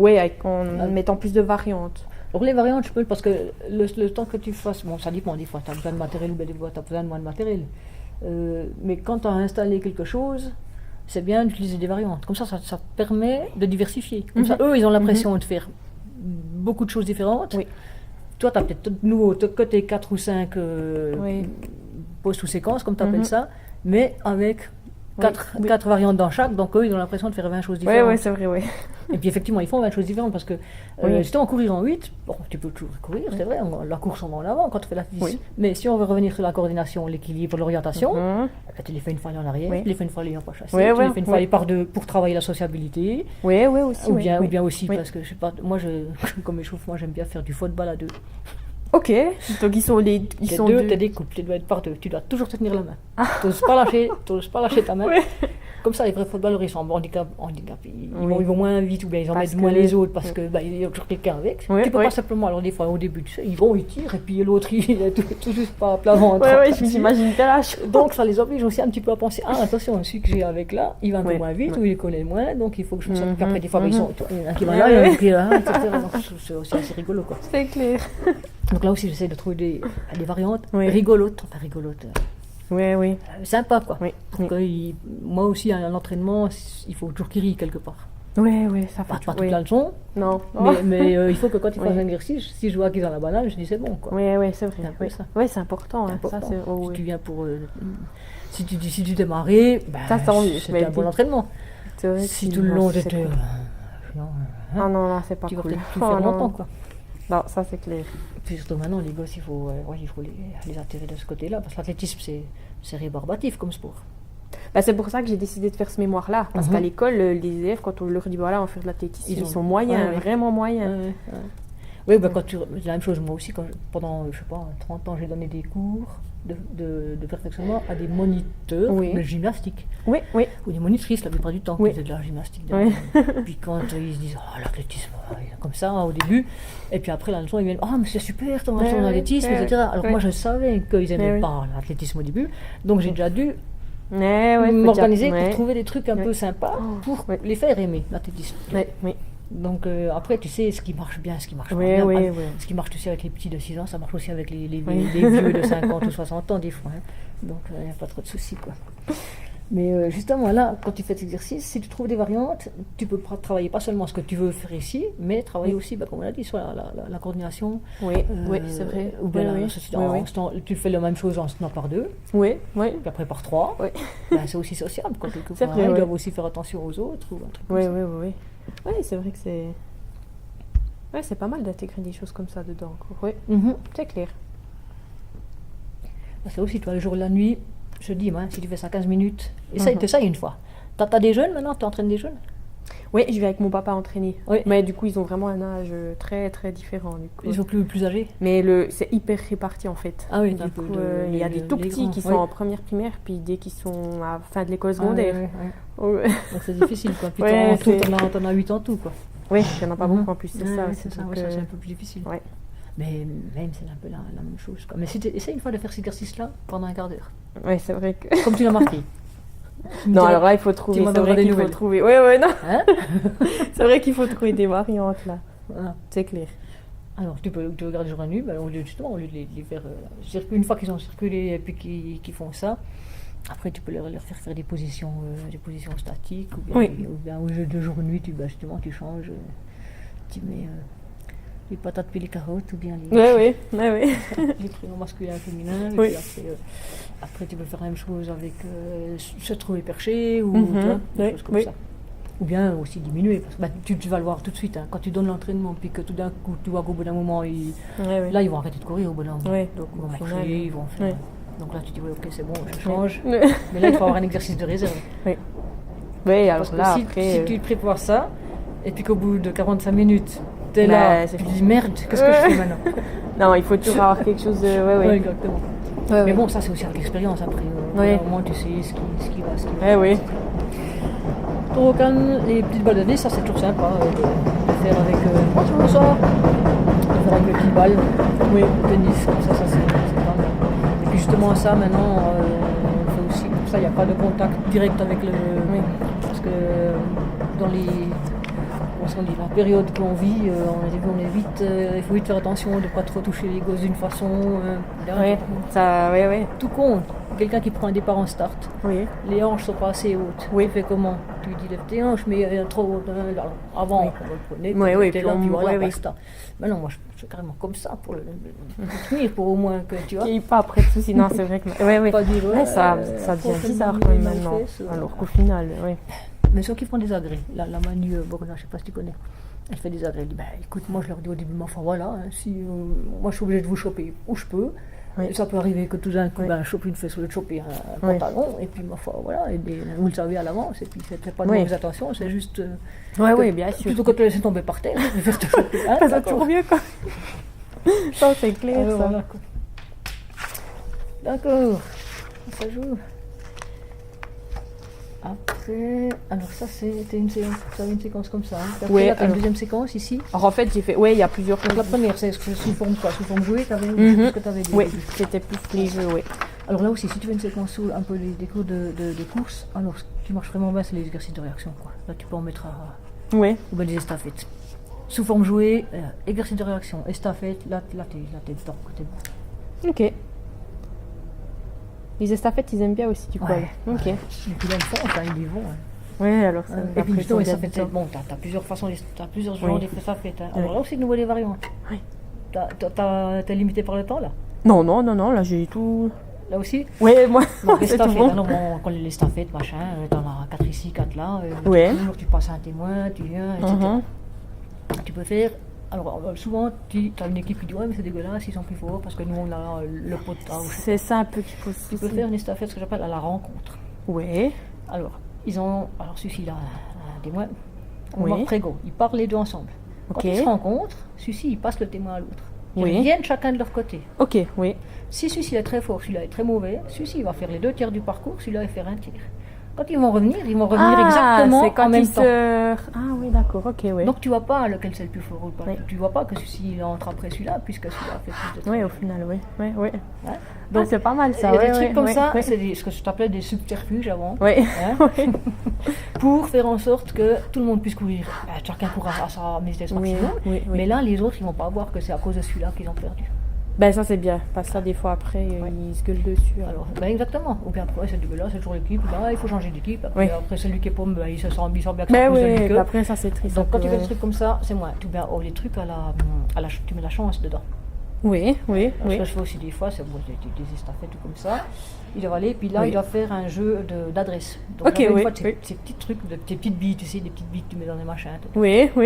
en mettant plus de variantes. Alors les variantes, je peux, parce que le temps que tu fasses, bon, ça dépend, des fois tu as besoin de matériel, ou des fois tu as besoin de moins de matériel. Mais quand tu as installé quelque chose, c'est bien d'utiliser des variantes. Comme ça permet de diversifier. Comme ça, eux, ils ont l'impression de faire beaucoup de choses différentes. Oui. Toi, tu as peut-être nouveau que tes 4 ou 5 postes ou séquences, comme tu appelles ça, mais avec 4 variantes dans chaque, donc eux, ils ont l'impression de faire 20 choses différentes. Oui, c'est vrai, oui. Et puis effectivement, ils font 20 choses différentes, parce que si tu en courir en 8, bon, tu peux toujours courir, c'est vrai, la course en avant quand tu fais l'athlétisme. Mais si on veut revenir sur la coordination, l'équilibre, l'orientation, tu les fais une fois en arrière, tu les fais une fois l'ayant pas chassé, tu les fais une fois par deux pour travailler la sociabilité. Oui, aussi. Ou bien aussi, parce que je sais pas, moi, comme échauffement, j'aime bien faire du football à 2. Ok, donc ils sont deux. T'as des couples, tu dois être par 2, tu dois toujours te tenir la main. T'oses pas lâcher ta main. Comme ça, les vrais footballeurs, ils sont handicapés, ils vont moins vite, ou bien ils en mettent moins les autres, parce que il y a toujours quelqu'un avec. Tu peux pas simplement, alors des fois au début, tu sais, ils tirent, et puis l'autre, il est tout juste pas à plat ventre. Je m'imagine pas lâche. Donc ça les oblige aussi un petit peu à penser, attention, celui que j'ai avec là, il va un peu moins vite, ou il connaît moins, donc il faut que je me sorte. Puis après, des fois, il y en a un qui va là, il y en a un qui est là, etc. Donc c'est aussi assez rigolo, quoi. C'est clair. Donc là aussi, j'essaie de trouver des variantes rigolotes. Oui. Sympa, quoi. Moi aussi, à l'entraînement, il faut toujours qu'il rie quelque part. Oui, ça fait pas toute la leçon. Non. Mais il faut que quand ils font un exercice, si je vois qu'ils ont la banane, je dis c'est bon, quoi. Oui, c'est vrai. C'est un peu ça. Oui, c'est important. C'est important. Ça, si tu viens pour... si tu démarrais, c'est un bon entraînement. C'est vrai. Si tout le long, j'étais... Non, c'est pas cool. Tu vas peut-être plus faire longtemps, quoi. Non, ça c'est clair. Puis surtout maintenant, les gosses, il faut les attirer de ce côté-là, parce que l'athlétisme, c'est rébarbatif comme sport. C'est pour ça que j'ai décidé de faire ce mémoire-là, parce qu'à l'école, les élèves, quand on leur dit voilà, on fait de l'athlétisme, ils sont moyens, vraiment moyens. Oui, c'est la même chose. Moi aussi, pendant, je sais pas, 30 ans, j'ai donné des cours de perfectionnement à des moniteurs de gymnastique. Oui. Ou des monitrices, la plupart du temps, qui faisaient de la gymnastique. Puis quand ils se disent, l'athlétisme, comme ça, au début, et puis après, la leçon, ils viennent, mais c'est super, ton athlétisme, etc. Alors moi, je savais qu'ils n'aimaient pas l'athlétisme au début, donc j'ai déjà dû m'organiser pour trouver des trucs un peu sympas pour les faire aimer l'athlétisme. Donc après, tu sais ce qui marche bien, ce qui marche pas bien. Ce qui marche aussi avec les petits de 6 ans, ça marche aussi avec les vieux de 50 ou 60 ans des fois. Donc il n'y a pas trop de soucis, quoi. Mais justement, là, quand tu fais cet exercice, si tu trouves des variantes, tu peux travailler pas seulement ce que tu veux faire ici, mais travailler aussi, comme on l'a dit, sur la coordination. Oui, c'est vrai. Ou bien tu fais la même chose en se tenant par 2. Oui. Puis après par 3. C'est aussi sociable, quoi, quelque part. Ils doivent aussi faire attention aux autres ou un truc comme ça. Oui, c'est vrai que c'est... Ouais, c'est pas mal d'intégrer des choses comme ça dedans. C'est clair. C'est aussi, toi, le jour et la nuit, je dis, si tu fais ça 15 minutes, essaye une fois. T'as des jeunes maintenant? Tu entraînes des jeunes? Oui, je vais avec mon papa entraîner. Mais du coup, ils ont vraiment un âge très, très différent. Du coup. Ils sont plus âgés? Mais c'est hyper réparti, en fait. Ah oui, du coup, il y a des tout petits qui sont en première primaire, puis dès qu'ils sont à la fin de l'école secondaire. Donc c'est difficile, quoi. Puis t'en as 8 en tout, quoi. Oui, il n'y en a pas beaucoup en plus, c'est ça. C'est ça, c'est un peu plus difficile. Mais même, c'est un peu la même chose, quoi. Mais essaye une fois de faire cet exercice-là pendant un quart d'heure. Oui, c'est vrai que... Comme tu l'as marqué. Non, alors là, il faut trouver. C'est vrai qu'il faut trouver. Non. C'est vrai qu'il faut trouver des variantes, là. C'est clair. Alors, tu peux regarder jour et nuit, au lieu de les faire... une fois qu'ils ont circulé et puis qu'ils font ça, Après, tu peux leur faire des positions statiques, ou Oui. bien au jeu de jour-nuit, justement, tu changes, tu mets les patates puis les carottes, ou bien Oui. les prénoms masculins et féminins. Et Oui. puis après, tu peux faire la même chose avec se trouver perché, ou Mhm. tu vois, des Oui, choses comme oui. ça. Ou bien aussi diminuer, parce que tu vas le voir tout de suite, hein, quand tu donnes l'entraînement, puis que tout d'un coup, tu vois qu'au bout d'un moment, là, ils vont arrêter de courir au bout d'un moment. Ouais, Donc, ils vont au marcher, final, ils vont faire. ouais. Donc là, tu dis, ouais, ok, c'est bon, je change. Oui. Mais là, il faut avoir un exercice de réserve. Oui, alors Parce que là, si, après. si tu te prépares ça, et puis qu'au bout de 45 minutes, t'es Bah, là, c'est tu te fini. dis merde, qu'est-ce que je fais maintenant? Non, il faut toujours avoir quelque chose de. Ouais, exactement. Ouais, Mais ouais. bon, ça, c'est aussi avec l'expérience après. Ouais. Au moins, tu sais ce qui va. Ouais, oui. Torokan, les petites balles de tennis, ça c'est toujours sympa de faire avec. Bonsoir! De faire avec les petites balles. Oui, le tennis, comme ça c'est pas mal. Et puis justement, ça maintenant, on fait aussi. Comme ça, il n'y a pas de contact direct avec le. Oui. Parce que dans les. On dit, la période qu'on vit, il faut vite faire attention de ne pas trop toucher les gosses d'une façon. Oui, ça, oui. Tout compte. Quelqu'un qui prend un départ en start, Oui. les hanches sont pas assez hautes. Oui. Tu fais comment? Tu dis lève tes hanches, mais trop hautes. Avant, Oui. on le prenait, Oui, puis puis là, on- puis voilà, oui, oui. basta. Maintenant, moi, je fais carrément comme ça pour le tenir, pour au moins que tu vois. Il n'y a pas après de soucis. Non, c'est vrai que. Oui. Pas dire, Ouais, ça devient bizarre quand même maintenant. Alors qu'au final, oui. Mais ceux qui font des agrès, la Manu Borna, je sais pas si tu connais, elle fait des agrès. Elle dit, écoute, moi je leur dis au début, enfin voilà, hein, si moi je suis obligée de vous choper où je peux. Oui. Et ça peut arriver que tout d'un coup, Oui. je chope une fesse ou de choper un Oui. pantalon, et puis ma foi, voilà, vous le savez à l'avance, et puis c'est pas de Oui. mauvaise attention, c'est juste. Oui, bien sûr. Plutôt que de te laisser tomber par terre, je vais faire te choper. Hein, Ça d'accord. toujours mieux, quoi. Ça, c'est clair, Ah ouais, ça. voilà, quoi. D'accord, ça joue. Après, alors ça c'était une séquence comme ça. Hein. Puis après, Ouais, là, t'as une alors- deuxième séquence ici. Alors, en fait, j'ai fait. Oui, il y a plusieurs. Donc la première, c'est sous forme quoi? Sous forme jouée, t'avais Mhm. ce que t'avais dit. Oui, c'était plus les jeux, oui. Alors là aussi, si tu fais une séquence sous un peu des cours de course, alors ce qui marche vraiment bien, c'est les exercices de réaction. Quoi. Là, tu peux en mettre Oui. ou bien des estafettes. Sous forme jouée, exercice de réaction, estafette, là t'es dedans. T'es bon. Ok. Les estafettes, ils aiment bien aussi, du coup. Ouais, alors. Ok. Et puis là, ils y vont. Hein. Oui, alors ça. Et puis justement, les ça estafettes, bon, t'as plusieurs façons, t'as plusieurs genres Oui. d'estafettes. Hein. Oui. Alors là aussi, de nouveau, des variantes. Oui. T'es limité par le temps, là? Non, là, j'ai tout. Là aussi? Oui, moi, Donc les c'est tout stafettes, bon. alors bon, quand les stafettes, machin, t'en as 4 ici, 4 là, Ouais. toujours tu passes un témoin, tu viens, etc. Mhm. Tu peux faire, alors souvent tu as une équipe qui dit ouais mais c'est dégueulasse, ils sont plus forts parce que nous on a le potage. C'est ça un peu qui pose Tu peux souci. faire une estafette, ce que j'appelle à la rencontre. Oui. Alors, alors celui-ci là, un témoin, on Oui. marque Prégo, ils parlent les deux ensemble. Quand Ok. ils se rencontrent, celui-ci il passe le témoin à l'autre. Ils Oui. viennent chacun de leur côté. Ok, oui. Si celui-ci est très fort, celui-là est très mauvais, celui-ci il va faire les 2 tiers du parcours, celui-là il va faire un tiers. Quand ils vont revenir exactement c'est quand en même ils temps. Ah oui, d'accord, ok, oui. Donc tu vois pas lequel c'est le plus fort ou pas. Oui. Tu vois pas que celui-ci il entre après celui-là puisque celui-là fait plus de Oui, trucs. au final, oui. Oui. Ouais. Donc c'est pas mal Il y ça. a des ouais, trucs ouais, comme ouais, ça, ouais. c'est ce que je t'appelais des subterfuges avant. Oui. Hein, pour faire en sorte que tout le monde puisse courir. Chacun court à sa vitesse Oui, maximum. oui. Mais là, les autres, ils vont pas voir que c'est à cause de celui-là qu'ils ont perdu. Ben ça c'est bien, parce que ça des fois après ils se gueulent dessus. Alors, exactement. Ou bien après, c'est dégueulasse, c'est toujours l'équipe. Là, il faut changer d'équipe. Après, Oui. après, celui qui est pomme, il se sent bien que ça Ben pousse de lui oui, que. après ça c'est triste. Donc, quand tu fais des ouais. trucs comme ça, c'est moins. Les trucs tu mets la chance dedans. Oui. Ce que je fais aussi des fois, c'est des estafettes ou comme ça. Il doit aller, puis là, Oui. il doit faire un jeu d'adresse. Donc, Ok, là, une oui, fois, oui. ces petits trucs, tes petites billes, tu sais, des petites billes que tu mets dans les machins. Oui. Il faut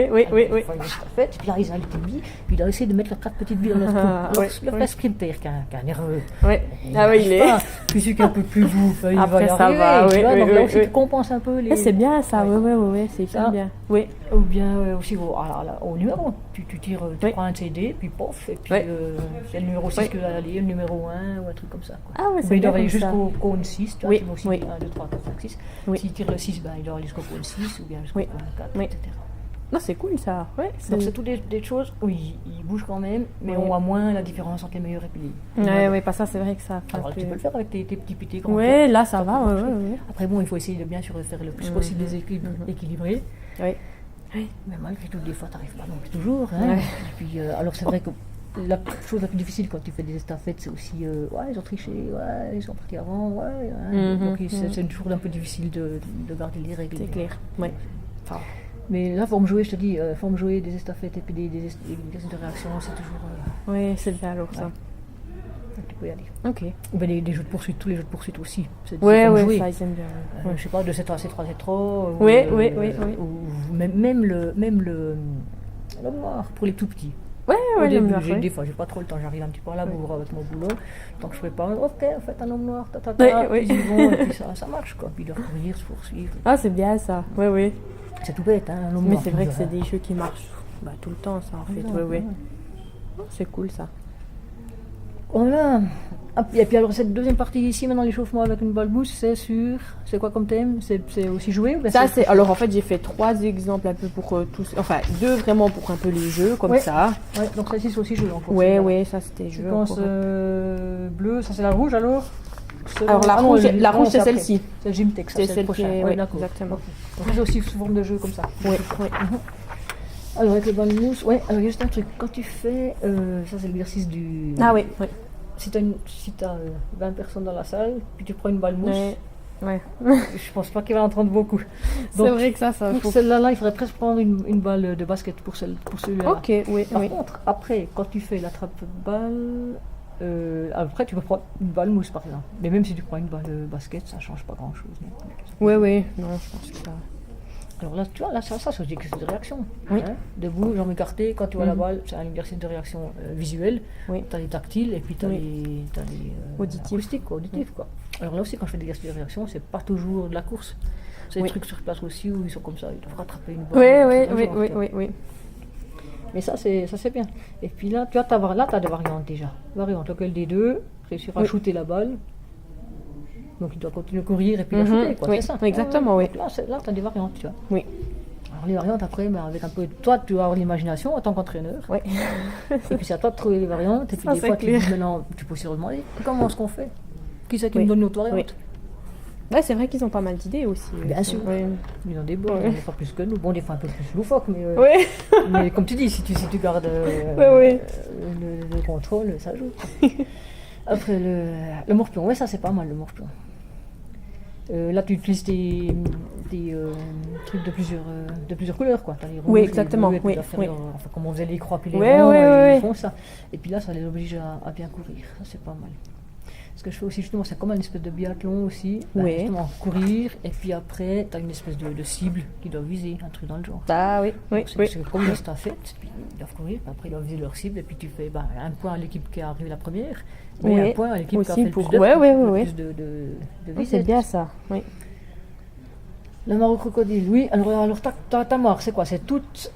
une estafette, puis là, ils ont les petites billes, puis il doit essayer de mettre leurs 4 petites billes dans leur trou. Ah, Alors, oui, le oui. vrai sprinter, qui est nerveux. Oui. Ah oui, il est. Puis celui qui est un peu plus bouffe, il Après, va y ça arriver. va, tu oui, vois, oui, donc là oui, aussi, oui. tu compenses un peu les. C'est bien ça, Ouais. oui, c'est Ça. bien. Oui. Ou bien aussi au numéro. Tu tires, tu Oui. prends un CD, puis pof, et puis Oui. c'est le numéro 6 Oui. qui va aller, le numéro 1 ou un truc comme ça. Quoi. Ah ouais, Mais c'est il bien doit aller comme ça. jusqu'au cône 6, tu vois, Oui, tu mets aussi oui. 1, 2, 3, 4, 5, 6. Oui. S'il tire le 6, il doit aller jusqu'au cône 6 ou bien jusqu'au Oui. cône 4, Oui. etc. Non, c'est cool ça. Ouais, Donc c'est toutes des choses où il bouge quand même, mais Oui. on voit moins la différence entre les meilleurs et les Ouais, pas ça, c'est vrai que ça fait un Alors, peu- tu peux le faire avec tes petits pétés. quand Ouais, on là ça peut va, marcher. ouais. Après, bon, il faut essayer de bien sûr de faire le plus possible des équipes équilibrées. Oui. Mais malgré tout, des fois, tu n'arrives pas non plus toujours. Hein. Ouais. Et puis, alors, c'est vrai que la chose la plus difficile quand tu fais des estafettes, c'est aussi ouais, ils ont triché, ouais, ils sont partis avant, ouais. Donc c'est toujours un peu difficile de garder les règles. C'est clair, ouais. Enfin, mais là, forme jouer, je te dis, forme jouer des estafettes et puis des exercices de réaction, c'est toujours. oui, c'est bien alors ça. Donc, tu peux y aller. Ok. Ben, les jeux de poursuite, tous les jeux de poursuite aussi. Ouais, jouer. ça ils aiment bien. Je sais pas, de C3 à C3, C3. Oui. Ou même le noir pour les tout petits. Ouais, Des fois, j'ai pas trop le temps, j'arrive un petit peu à la bourre avec mon boulot. Donc je prépare, ok, en fait, un homme noir, puis ils vont, et puis ça marche, quoi. Puis ils doivent courir, se poursuivre. Ah, c'est bien ça, oui. C'est tout bête, hein, un homme Mais noir. c'est vrai que c'est des jeux qui marchent tout le temps, ça, en fait, oui. C'est cool, ça. Voilà. Et puis alors, cette deuxième partie ici, maintenant, l'échauffement avec une balle mousse, c'est quoi comme thème? C'est aussi jouer ou bien ça, c'est... Alors, en fait, j'ai fait 3 exemples un peu pour tous... Enfin, 2 vraiment pour un peu les jeux, comme ça. Ouais, donc ça, ici, c'est aussi jeu, encore. Ouais, ça, c'était jeu. Séquence bleue, ça, c'est la rouge, alors? Alors, la rouge, c'est celle-ci. C'est le Gymtech, ça, c'est le celle prochain. qui est... Ouais, d'accord. Exactement. Donc, c'est aussi sous forme de jeu, comme ça. Oui. Alors, avec le ball mousse, alors, il y a juste un truc. Quand tu fais... ça, c'est l'exercice du... Ah oui. Si tu as 20 personnes dans la salle, puis tu prends une balle mousse, je pense pas qu'il va en prendre beaucoup. Donc, c'est vrai que ça pour celle-là, il faudrait presque prendre une balle de basket pour celui-là. Ok, oui. Par contre, après, quand tu fais l'attrape-balle, après tu peux prendre une balle mousse par exemple. Mais même si tu prends une balle de basket, ça change pas grand-chose. Oui. Non, je pense que ça... Alors là, tu vois, là, ça c'est un exercice de réaction. Oui. Hein, debout, jambes écartées, quand tu vois la balle, c'est un exercice de réaction visuelle. Oui. Tu as les tactiles et puis tu as les auditifs. auditifs, quoi. Alors là aussi, quand je fais des exercices de réaction, c'est pas toujours de la course. C'est des trucs sur place aussi où ils sont comme ça, ils doivent rattraper une balle. Oui. Mais ça c'est bien. Et puis là, tu vois, tu as des variantes déjà. Variante, lequel des deux, réussir à shooter la balle. Donc il doit continuer à courir et puis la shooter, quoi. Oui, c'est ça. exactement, oui. Là, tu as des variantes, tu vois. Oui. Alors les variantes, après, avec un peu... Toi, tu vas avoir l'imagination en tant qu'entraîneur. Oui. Et puis c'est à toi de trouver les variantes. Et puis des fois, tu dis, maintenant, tu peux aussi leur demander, comment est-ce qu'on fait? Qui c'est qui me donne notre variante? Ouais, c'est vrai qu'ils ont pas mal d'idées aussi. Bien sûr. Ils ont des bons, pas plus que nous. Bon, des fois un peu plus loufoque, mais, mais comme tu dis, si tu gardes le contrôle, ça joue. Après, le morpion, ça c'est pas mal, le morpion. Là, tu utilises des trucs de plusieurs couleurs, quoi. T'as les rouges, exactement. Les bleus, enfin, comme on faisait les croix puis les ronds, ils font ça. Et puis là, ça les oblige à bien courir. Ça, c'est pas mal. Ce que je fais aussi, justement, c'est comme une espèce de biathlon aussi. Justement, courir, et puis après, tu as une espèce de cible qui doit viser, un truc dans le genre. Ah oui. C'est comme une estafette, puis ils doivent courir, puis après ils doivent viser leur cible, et puis tu fais un point à l'équipe qui est arrivée la première, mais un point à l'équipe qui a fait le plus de visées. C'est bien ça, oui. La mare au crocodile, oui. Alors ta mare, c'est quoi? C'est toute...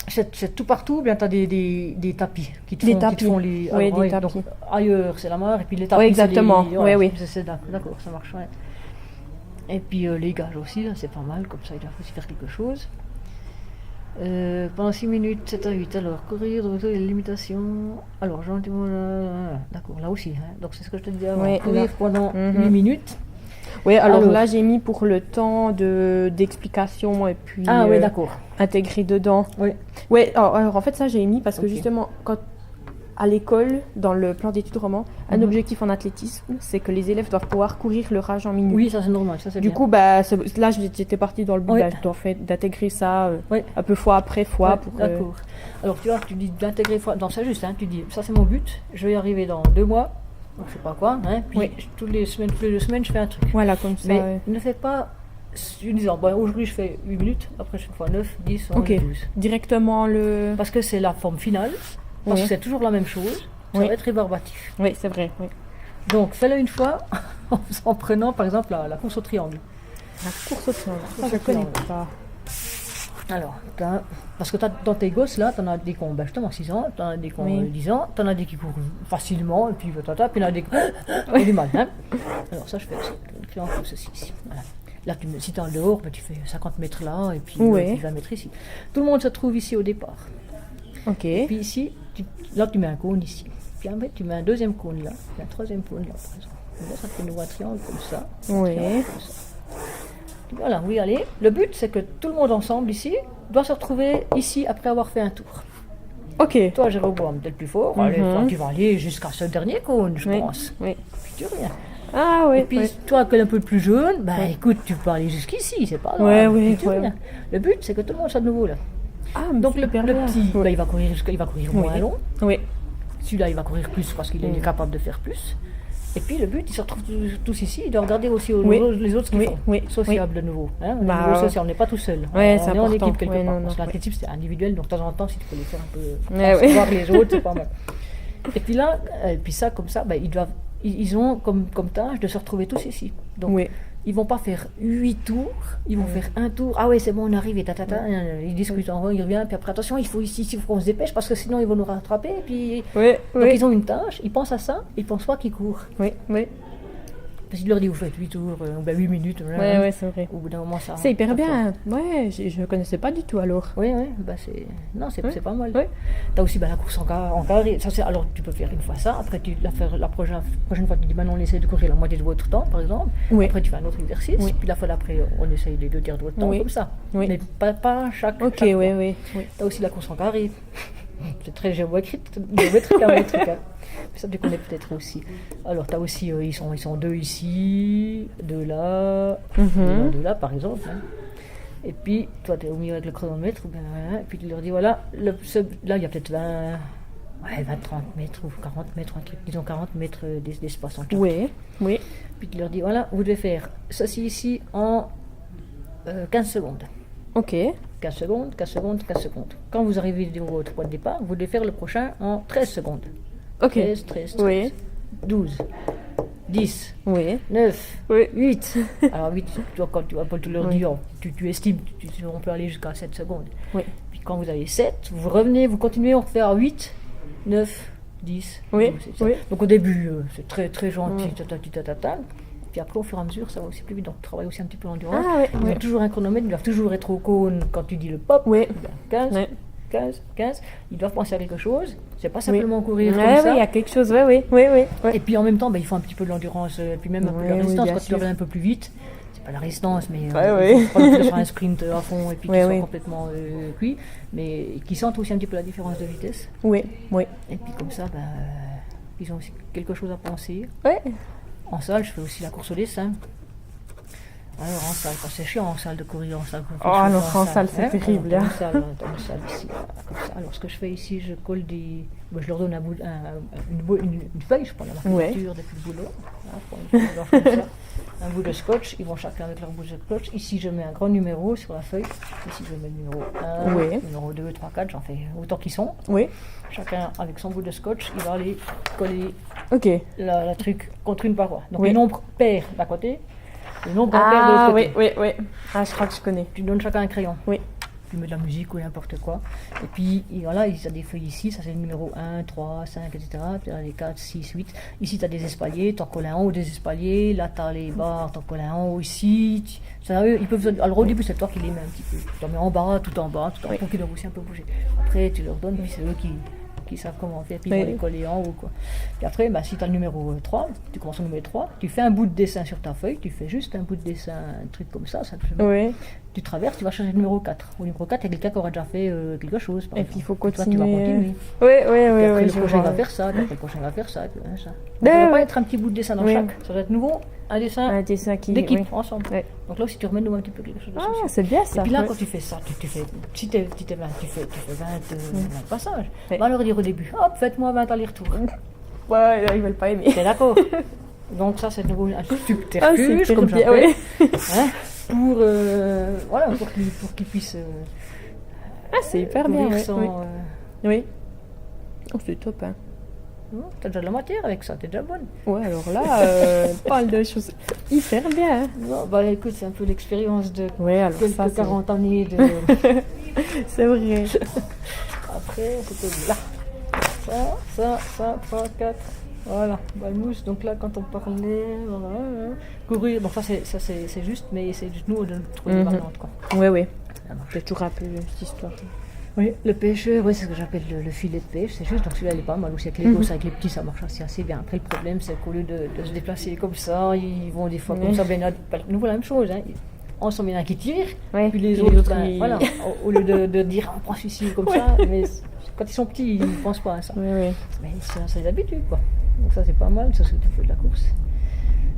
C'est tout partout, bien tu as des tapis qui te font les... des tapis. Donc, ailleurs, c'est la mare, et puis les tapis, exactement. C'est d'accord, ça marche, Et puis les gages aussi, là, c'est pas mal, comme ça, il doit aussi faire quelque chose. Pendant 6 minutes, 7 à 8, alors, courir, de retour, l'imitation... Alors, gentiment, d'accord, là aussi, hein. Donc c'est ce que je te disais avant, courir pendant 8 minutes. Oui, alors là, j'ai mis pour le temps d'explication et puis d'accord. Intégré dedans. Oui, alors en fait, ça, j'ai mis parce que justement, quand à l'école, dans le plan d'études roman, un objectif en athlétisme, c'est que les élèves doivent pouvoir courir leur âge en minutes. Oui, ça c'est normal, ça c'est bien. Du coup, là, j'étais partie dans le but d'intégrer ça un peu fois après fois. D'accord. Alors tu vois, tu dis d'intégrer fois... Non, c'est juste, hein, tu dis, ça c'est mon but, je vais y arriver dans 2 mois. Donc, je sais pas quoi, hein, puis toutes les 2 semaines, je fais un truc. Voilà, comme ça. Mais ne fais pas en disant, aujourd'hui je fais 8 minutes, après je fais fois 9, 10, 11, 12. Directement Parce que c'est la forme finale, parce que c'est toujours la même chose, ça va être rébarbatif. Oui, c'est vrai, Donc fais-le une fois, en prenant par exemple la course au triangle. La course au triangle, ça je connais pas. Alors, parce que dans tes gosses là, t'en as des qui ont justement 6 ans, t'en as des qui ont 10 ans, t'en as des qui courent facilement, et puis puis t'en as des qui ont du mal. Hein. Alors ça je fais en course ici. Voilà. Là, si t'es en dehors, tu fais 50 mètres là, et puis 20 mètres ici. Tout le monde se trouve ici au départ. Ok. Et puis ici, là tu mets un cône ici. Puis après tu mets un deuxième cône là, puis un troisième cône là par exemple. Et là ça fait un triangle comme ça. Oui. Comme ça. Voilà, oui, allez. Le but, c'est que tout le monde ensemble ici doit se retrouver ici après avoir fait un tour. Ok. Toi, Jéroboam, t'es le plus fort. Allez, toi, tu vas aller jusqu'à ce dernier cône, je pense. Oui. Puis tu reviens. Ah oui. Et puis, toi, qui es un peu plus jeune, écoute, tu peux aller jusqu'ici, c'est pas grave. Puis tu reviens. Le but, c'est que tout le monde soit de nouveau là. Ah, donc le petit, il va courir moins long. Oui. Celui-là, il va courir plus parce qu'il est capable de faire plus. Et puis le but, ils se retrouvent tous ici. Ils doivent regarder aussi les autres ce qu'ils font. Sociable de nouveau. Hein, social, on n'est pas tout seul. On est en équipe quelque part. Parce que l'athlétisme, c'est individuel, donc de temps en temps, si tu peux les faire un peu voir les autres, c'est pas mal. Et puis là, ça, comme ça, ils ont comme tâche de se retrouver tous ici. Donc, ils vont pas faire 8 tours, ils vont faire un tour. Ah ouais, c'est bon, on arrive, et ils discutent en haut, ils reviennent, puis après, attention, il faut qu'on se dépêche parce que sinon ils vont nous rattraper. Et puis... Donc ils ont une tâche, ils pensent à ça, ils pensent pas qu'ils courent. Parce qu'il leur dit, vous faites 8 tours, 8 minutes. Oui, c'est vrai. Au bout d'un moment, ça... C'est hyper bien. Ouais, je ne connaissais pas du tout alors. Oui, c'est pas mal. Tu as aussi la course en carré. Alors, tu peux faire une fois ça. Après, la prochaine fois, tu dis, on essaie de courir la moitié de votre temps, par exemple. Après, tu fais un autre exercice. Puis la fois d'après, on essaye de dire de votre temps, comme ça. Mais pas chaque fois. Tu as aussi la course en carré. C'est très géométrique, ça tu connais peut-être aussi. Alors tu as aussi, ils sont 2 ici, 2 là, 2 là par exemple. Hein. Et puis toi tu es au milieu avec le chronomètre, et puis tu leur dis voilà, là il y a peut-être 20, 30 mètres ou 40 mètres, disons 40 mètres d'espace en tout. Oui. Puis tu leur dis voilà, vous devez faire ceci ici en 15 secondes. Ok. 15 secondes. Quand vous arrivez au votre point de départ, vous devez faire le prochain en 13 secondes. Ok. 13. 12, 10, 9, 8. Alors 8, quand tu vas pas tout leur dire, tu estimes, on peut aller jusqu'à 7 secondes. Puis quand vous avez 7, vous revenez, vous continuez, on refait à 8, 9, 10. 12, donc au début, c'est très très gentil, Puis après, au fur et à mesure, ça va aussi plus vite. Donc, tu travailles aussi un petit peu l'endurance. Ils ont toujours un chronomètre, ils doivent toujours être au cône quand tu dis le pop. 15. Ils doivent penser à quelque chose. C'est pas simplement courir comme ça. Il y a quelque chose, Et puis en même temps, il faut un petit peu de l'endurance, et puis même un peu de la résistance. Quand tu dois aller un peu plus vite, c'est pas la résistance, mais il faut pas faire un sprint à fond et puis qu'ils soient complètement cuits, mais qui sentent aussi un petit peu la différence de vitesse. Et puis comme ça, ils ont aussi quelque chose à penser. En salle, je fais aussi la course au dessin. Alors en salle, quand c'est chiant en salle de courir en salle. En salle, c'est terrible. Une salle ici, comme ça. Alors ce que je fais ici, je colle je leur donne une feuille, je prends la marquature depuis le boulot. Comme ça. Un bout de scotch, ils vont chacun avec leur bout de scotch. Ici, je mets un grand numéro sur la feuille. Ici, je mets le numéro 1, numéro 2, 3, 4, j'en fais autant qu'ils sont. Chacun avec son bout de scotch, il va aller coller la truc contre une paroi. Donc les nombres pairs d'un côté, les nombres impairs de l'autre côté. Je crois que je connais. Tu donnes chacun un crayon. Tu mets de la musique ou n'importe quoi. Et puis voilà, il y a des feuilles ici, ça c'est le numéro 1, 3, 5, etc. Tu as les 4, 6, 8. Ici tu as des espaliers, tu en colles un en haut des espaliers. Là tu as les barres, tu en colles un en haut ici. Ils peuvent, alors au début c'est toi qui les mets un petit peu. Tu en mets en bas, tout en bas, pour qu'ils doivent aussi un peu bouger. Après tu leur donnes, puis c'est eux qui savent comment faire, puis ils vont les coller en haut. Puis après, si tu as le numéro 3, tu commences au numéro 3, tu fais un bout de dessin sur ta feuille, tu fais juste un bout de dessin, un truc comme ça tu traverses, tu vas chercher le numéro 4. Au numéro 4, il y a quelqu'un qui aura déjà fait quelque chose. Et puis il faut continuer. Toi, tu vas continuer. Le prochain va faire ça, le prochain va faire ça. Ça ne va pas être un petit bout de dessin dans chaque, ça va être nouveau un dessin d'équipe ensemble. Donc là aussi, tu remets un petit peu quelque chose. C'est bien ça. Et puis là, quand tu fais ça, tu fais 20 passages. Va leur dire au début, hop, faites-moi 20 allers-retours. Ils veulent pas aimer. T'es d'accord? Donc ça, c'est nouveau un subterfuge, comme j'appelle. Pour qu'ils puissent c'est hyper bien, c'est top, hein. T'as déjà de la matière avec ça, t'es déjà bonne. Alors là, parle de choses hyper bien, hein. Non, écoute, c'est un peu l'expérience de quelques 40 années de... C'est vrai. Après, c'était là. Ça, 3, 4... Voilà, balmousse. Donc là, quand on parlait, courir, donc ça c'est juste, mais c'est juste nous de trouver des variantes, quoi. C'est toujours un peu cette histoire. Le pêcheur, c'est ce que j'appelle le filet de pêche, c'est juste, donc celui-là il est pas mal aussi avec les gosses, avec les petits, ça marche assez bien. Après, le problème, c'est qu'au lieu de se déplacer comme ça, ils vont des fois comme ça, nous voilà la même chose, hein. On s'en met un qui tire, puis les autres, au lieu de dire on prend celui-ci comme ça, mais Quand ils sont petits, ils ne pensent pas à ça. Oui, oui. Mais c'est l'habitude, quoi. Donc ça, c'est pas mal, ça, c'est tout de la course.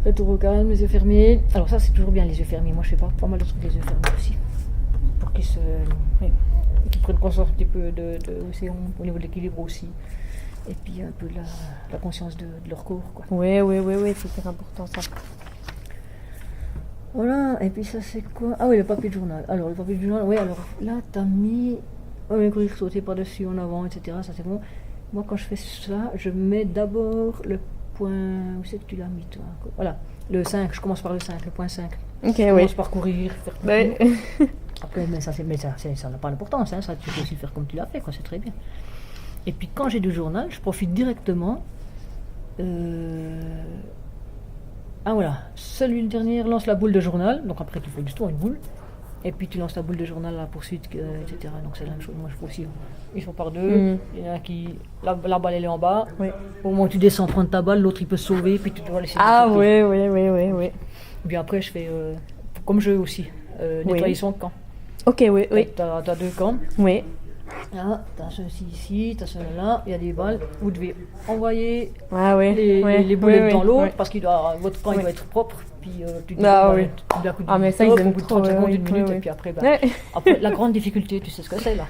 Retour au calme, les yeux fermés. Alors ça, c'est toujours bien, les yeux fermés. Moi, je fais pas mal de trucs les yeux fermés aussi. Pour qu'ils prennent conscience un petit peu de au niveau de l'équilibre aussi. Et puis un peu la conscience de leur corps, quoi. Oui, c'est super important, ça. Voilà, et puis ça, c'est quoi? Ah oui, le papier de journal. Alors, le papier de journal, oui, alors là, t'as mis... Oui, courir, sauter par-dessus, en avant, etc. Ça, c'est bon. Moi, quand je fais ça, je mets d'abord le point... Où c'est que tu l'as mis, toi? Voilà, le 5, je commence par le 5, le point 5. Ok, je commence par courir, faire tout. Ouais. Après, mais ça n'a pas d'importance, hein, ça, tu peux aussi le faire comme tu l'as fait, quoi, c'est très bien. Et puis, quand j'ai du journal, je profite directement... Ah voilà, celui le dernier lance la boule de journal, donc après tu fais du tour une boule, et puis tu lances la boule de journal à la poursuite, etc. Donc c'est la même chose, moi je fais aussi, ils sont par deux, il y en a qui, la balle elle est en bas, au moment où tu descends prendre ta balle, l'autre il peut se sauver, puis tu dois laisser... Ah oui. Et puis après je fais, comme jeu aussi, nettoyer son camp. Ok, oui. T'as 2 camps. Oui. Là, t'as ceci ici, t'as celui-là, il y a des balles. Vous devez envoyer les boulettes dans l'autre parce que votre camp il doit être propre. Puis tu dis, mais ça, ils aiment au bout de 30 secondes, une minute, et puis après, après, la grande difficulté, tu sais ce que c'est là.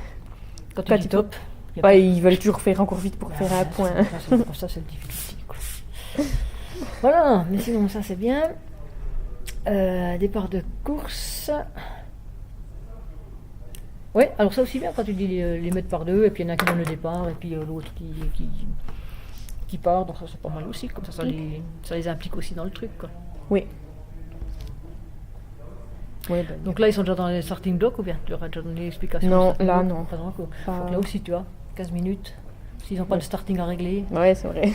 Quand tu dis top. Ils veulent toujours faire encore vite pour faire un point. Ça, c'est la difficulté, quoi. Voilà, mais sinon, ça c'est bien. Départ de course. Oui, alors ça aussi bien quand tu dis les mettre par deux, et puis il y en a qui donnent le départ, et puis l'autre qui part, donc ça c'est pas mal aussi, comme ça les implique aussi dans le truc, quoi. Oui. Donc là ils sont déjà dans les starting blocks ou bien tu leur as déjà donné l'explication? Non, là non. Pas encore. Donc là aussi tu as 15 minutes, s'ils n'ont pas de starting à régler. Ouais, c'est vrai.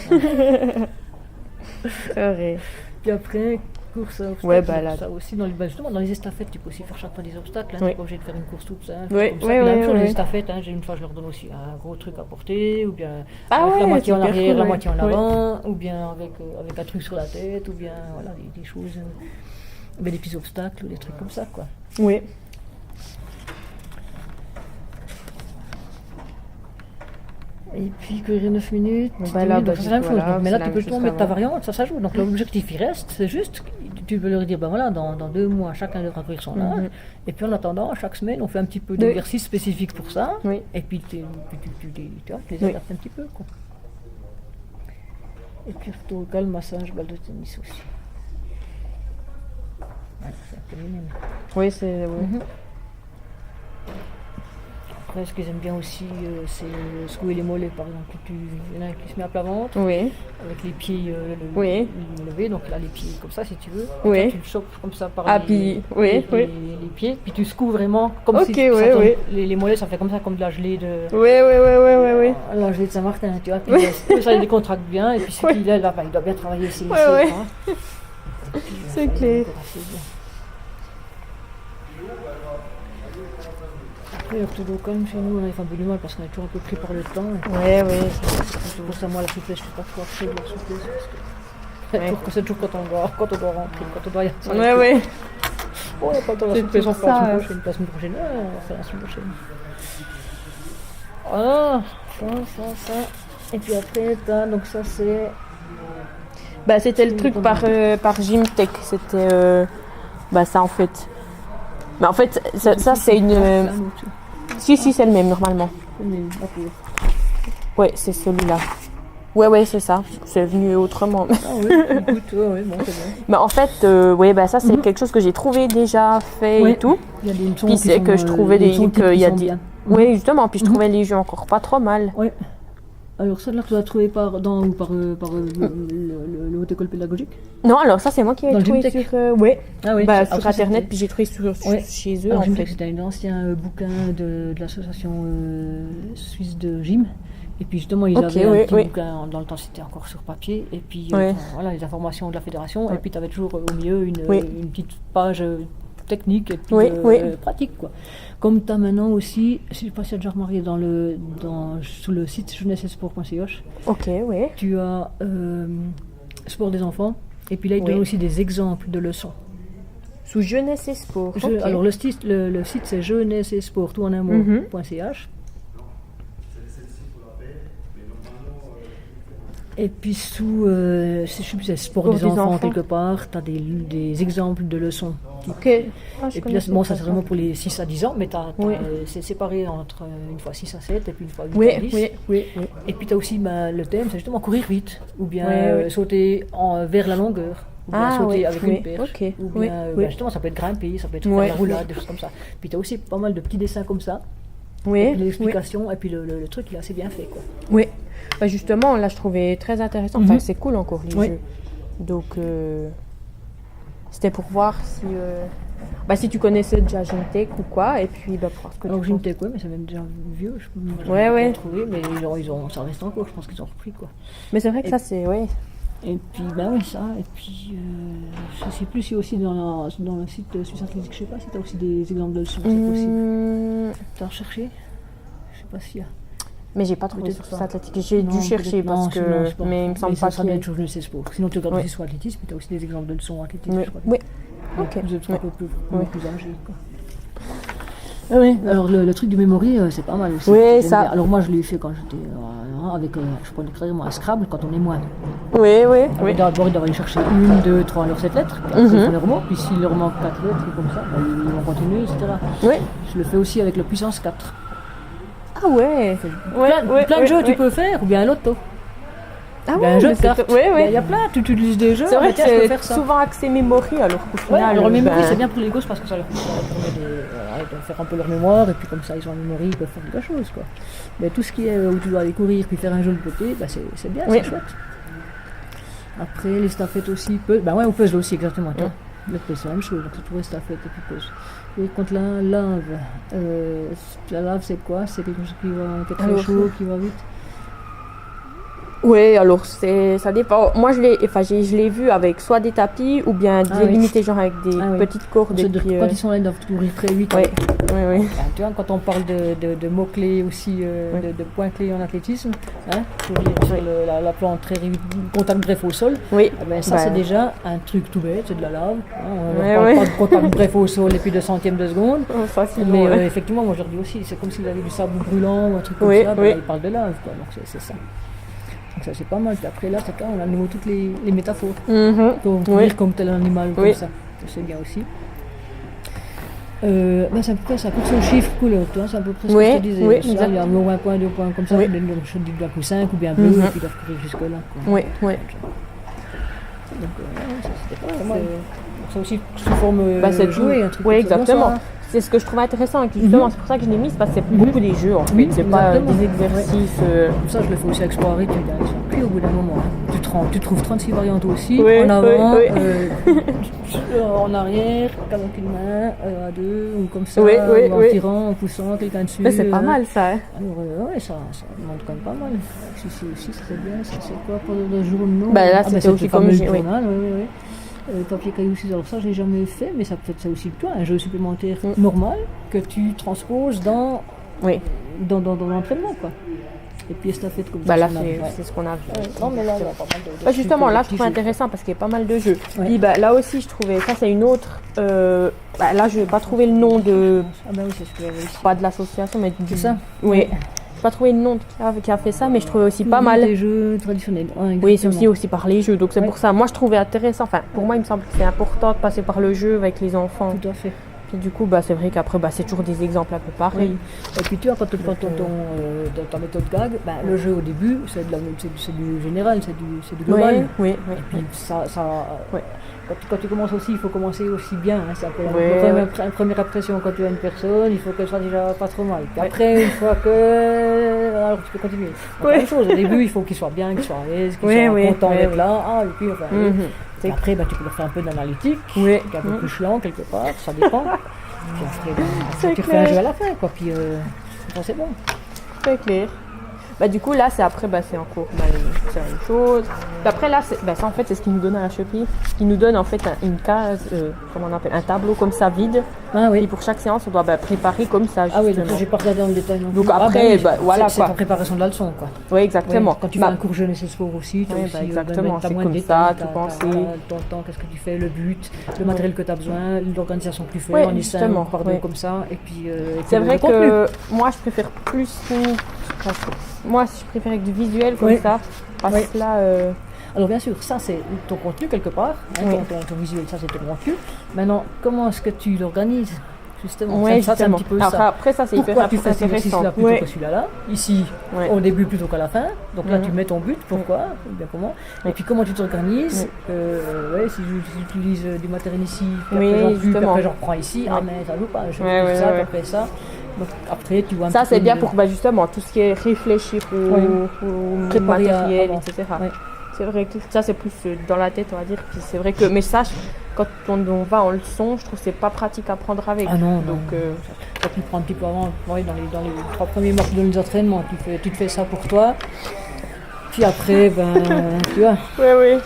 C'est vrai. Puis après, course à obstacles, ça aussi, justement dans les estafettes, tu peux aussi faire chaque fois des obstacles, tu n'es pas obligé de faire une course toute simple. Les estafettes, une fois je leur donne aussi un gros truc à porter, ou bien avec la moitié en arrière, la moitié en avant, ou bien avec un truc sur la tête, ou bien voilà, des choses, des petits obstacles, des trucs comme ça, quoi. Oui. Et puis courir 9 minutes, c'est la même chose. Mais là tu peux toujours mettre ta variante, ça joue. Donc l'objectif il reste, c'est juste, tu peux leur dire, ben voilà, dans 2 mois chacun devra courir son âge. Et puis en attendant, chaque semaine on fait un petit peu d'exercice spécifique pour ça. Et puis tu les adaptes un petit peu, quoi. Et puis retour au calme, massage, balle de tennis aussi. Ouais, c'est un peu les mêmes. Oui, c'est... Après, ce qu'ils aiment bien aussi, c'est secouer les mollets, par exemple. Il y en a un qui se met à plat ventre, avec les pieds levés, donc là les pieds comme ça si tu veux. Oui. Tu le chopes comme ça par les pieds, puis tu secoues vraiment comme si les mollets ça fait comme ça, comme de la gelée de... La gelée de Saint-Martin, tu vois. Puis ça les décontracte bien, et puis ce qu'il a là, il doit bien travailler ses c'est clair. Après, retour au calme chez nous, on a fait un peu du mal parce qu'on est toujours un peu pris par le temps. C'est pour ça, moi, la souplesse, je ne suis pas trop après de la souplesse. Parce que c'est toujours quand on doit rentrer, quand on doit y aller. Bon, il n'y a pas le temps de la souplesse, on fera la semaine prochaine. On va faire la semaine prochaine. Voilà, ça. Et puis après, donc ça, c'est... c'était le truc par Gymtech. C'était ça, en fait. Mais en fait, ça c'est une... Si, c'est le même, normalement. Ouais, c'est celui-là. Ouais, c'est ça. C'est venu autrement. Ah oui, écoute, bon, c'est bien. Mais en fait, ça c'est quelque chose que j'ai trouvé déjà fait et tout. Il y a des sons puis c'est que je trouvais qu'il y a des... Oui, justement, puis je trouvais les jeux encore pas trop mal. Ouais. Alors ça, là, tu l'as trouvé par le haute école pédagogique? Non, alors ça, c'est moi qui l'ai trouvé sur... sur Internet, puis j'ai trouvé chez eux, en fait. C'était un ancien bouquin de l'association suisse de gym. Et puis justement, ils avaient un petit bouquin, dans le temps, c'était encore sur papier. Et puis, voilà, les informations de la fédération. Et puis, tu avais toujours au milieu une petite page technique et puis pratique, quoi. Comme tu as maintenant aussi, je ne sais pas si tu as déjà remarqué sur le site jeunesseetsport.ch, tu as sport des enfants, et puis là ils donnent aussi des exemples de leçons. Sous Jeunesse et Sport. Alors le site c'est jeunesseetsport tout en un mot.ch. Et puis sous, je sais plus, c'est sport des enfants quelque part, tu as des exemples de leçons. Ok. Et puis là, bon, ça c'est vraiment pour les 6 à 10 ans, mais c'est séparé entre une fois 6 à 7 et puis une fois 8 à 10. Oui. Et puis tu as aussi le thème, c'est justement courir vite, ou bien sauter vers la longueur, ou bien sauter avec une perche, ou bien justement ça peut être grimper, ça peut être faire la roulade, des choses comme ça. Puis tu as aussi pas mal de petits dessins comme ça, l'explication, et puis le truc il est assez bien fait, quoi. Oui. Bah justement, là je trouvais très intéressant, enfin, c'est cool encore les jeux. Donc c'était pour voir si tu connaissais déjà Gymtech ou quoi, et puis pour voir ce que alors tu Gymtech, mais ça même déjà vieux, je peux pas trouver, mais ça reste encore, je pense qu'ils ont repris, quoi. Mais c'est vrai que ça c'est, Et puis, ça, et puis, je sais plus si aussi dans le site Suisse Athlétique, je sais pas si tu as aussi des exemples de leçons, c'est possible. Tu as recherché? Je sais pas s'il y a. Mais j'ai pas trouvé sur Suisse Athlétique, j'ai dû chercher mais il me semble pas ça doit être sur le sport. Sinon tu regardes aussi sur l'athlétisme, mais tu as aussi des exemples de leçons athlétiques, je crois. Oui, ok. Vous êtes un peu plus âgés, quoi. Oui, alors le truc du memory, c'est pas mal aussi. Oui, ça. Alors moi je l'ai fait quand j'étais avec, je prenais carrément un Scrabble quand on est moins. Oui. D'abord ils doivent aller chercher 1, 2, 3 leurs 7 lettres, puis après ils font les remords, puis s'il leur manque 4 lettres, comme ça, ils vont continuer, etc. Oui. Je le fais aussi avec le puissance 4. Ah ouais. Plein de jeux tu peux faire, ou bien un loto. Ah un jeu de cartes. Il y a plein, tu utilises des jeux. C'est vrai que c'est faire ça. souvent axé memory, alors qu'au final. Alors le memory c'est bien pour les gosses parce que ça leur permet de faire un peu leur mémoire, et puis comme ça ils ont un memory, ils peuvent faire quelque chose, quoi. Mais tout ce qui est où tu dois aller courir puis faire un jeu de côté, c'est bien, c'est chouette. Après les stafettes aussi, au puzzle aussi exactement. Le puzzle c'est la même chose, donc c'est pour les stafettes et puis puzzle. Et contre la lave c'est quoi? C'est quelque chose qui est très chaud, qui va vite. Oui, alors ça dépend. Moi, je l'ai vu avec soit des tapis ou bien délimité genre avec des petites cordes. Quand ils sont là, ils doivent courir très vite. Oui. Tu vois, quand on parle de mots-clés aussi, de points-clés en athlétisme, courir sur la plante très vite, contact bref au sol, c'est déjà un truc tout bête, c'est de la lave. On ne parle pas de contact bref au sol et puis de centièmes de seconde. Mais effectivement, moi je leur dis aussi, c'est comme s'il avait du sable brûlant ou un truc comme ça, ils parlent de lave, quoi. Donc c'est ça. Donc ça c'est pas mal. Puis après là, on a de nouveau toutes les métaphores. Pour courir comme tel animal, comme ça. C'est bien aussi. C'est à peu près ça, pour ce chiffre couleur, c'est à peu près ce que je te disais. Il y a un point, 2 points comme ça, je dis bien coup 5 ou bien bleu, et puis ils doivent courir jusque-là. Oui. Donc ça c'était pas mal. Ça aussi sous forme c'est jouer, un truc. Oui, exactement. C'est ce que je trouve intéressant, justement, c'est pour ça que je l'ai mis, parce que c'est beaucoup des jeux en fait, c'est pas des exercices. Ça je le fais aussi avec Sport et puis au bout d'un moment, tu trouves 36 variantes aussi, en avant, en arrière, avec une main, à deux, ou comme ça, ou en tirant, en poussant quelqu'un dessus. Mais c'est pas mal ça. Alors ça montre quand même pas mal. Ici aussi c'est bien, ça c'est quoi pour le journal? Là c'était aussi comme le journal, papier caillou 6, alors ça je l'ai jamais fait, mais ça peut être ça aussi toi, un jeu supplémentaire normal que tu transposes dans l'entraînement, quoi. Et puis estafette comme ça. Là c'est ce qu'on a vu. Non mais là il y a pas mal de justement là je trouve intéressant parce qu'il y a pas mal de jeux. Puis là aussi je trouvais, ça c'est une autre, là je vais pas trouver le nom de, c'est ce que j'avais ici. Pas de l'association mais c'est ça. Oui. Pas trouvé le nom qui a fait ça, mais je trouvais aussi pas mal. Des jeux traditionnels. Oui, c'est aussi par les jeux, donc c'est pour ça. Moi, je trouvais intéressant. Enfin, pour moi, il me semble que c'est important de passer par le jeu avec les enfants. Tout à fait. Puis du coup, c'est vrai qu'après, c'est toujours des exemples un peu pareils. Et puis tu vois, quand dans ta méthode GAG, le jeu au début, c'est du général, c'est du global. Oui. Et puis ça quand tu commences aussi, il faut commencer aussi bien. C'est la première impression quand tu as une personne, il faut qu'elle soit déjà pas trop mal. Puis après, une fois que... Alors tu peux continuer. Même chose, au début, il faut qu'il soit bien, qu'il soit à l'aise, qu'il soit content d'être là. Et puis et après, tu peux leur faire un peu d'analytique, qui est un peu plus chiant quelque part, ça dépend. Puis après, tu refais un jeu à la fin, quoi. Puis c'est bon. Très clair. Du coup là c'est après c'est en cours c'est la même chose. Après là ça en fait c'est ce qu'ils nous donnent à la cheville, qui nous donne en fait une case, comment on appelle, un tableau comme ça vide. Et pour chaque séance on doit préparer comme ça. Donc j'ai pas regardé en détail non plus. Donc après voilà c'est en préparation de la leçon, quoi. Oui exactement. Quand tu fais un cours jeunesse et sport aussi, tu as aussi exactement, c'est comme ça, tu penses ton temps, qu'est-ce que tu fais, le but, le matériel que tu as besoin, l'organisation que tu fais, en essaim, par deux comme ça, et puis c'est vrai que moi je préfère plus Moi, je préfère avec du visuel comme ça. Parce que là... Alors bien sûr, ça c'est ton contenu quelque part, hein, ton visuel, ça c'est ton contenu. Maintenant, comment est-ce que tu l'organises justement? Ça c'est un petit peu ça. Après ça c'est hyper pourquoi tu fais cet exercice-là plutôt que celui-là, ici au début plutôt qu'à la fin. Donc là tu mets ton but, pourquoi, ou bien comment. Et puis comment tu t'organises. Si j'utilise du matériel ici, puis après j'en plus, puis après j'en reprends ici, ah mais ça joue pas, je fais ça, puis après ça. Donc après tu vois ça c'est bien pour justement tout ce qui est réfléchir au matériel, etc. C'est vrai que ça c'est plus dans la tête on va dire. Puis c'est vrai que mais ça quand on va en leçon, je trouve que c'est pas pratique à prendre avec. Ah non, donc ça tu prends un petit peu avant, dans les 3 premiers mois de l'entraînement, tu te fais ça pour toi. Puis après tu vois. Oui.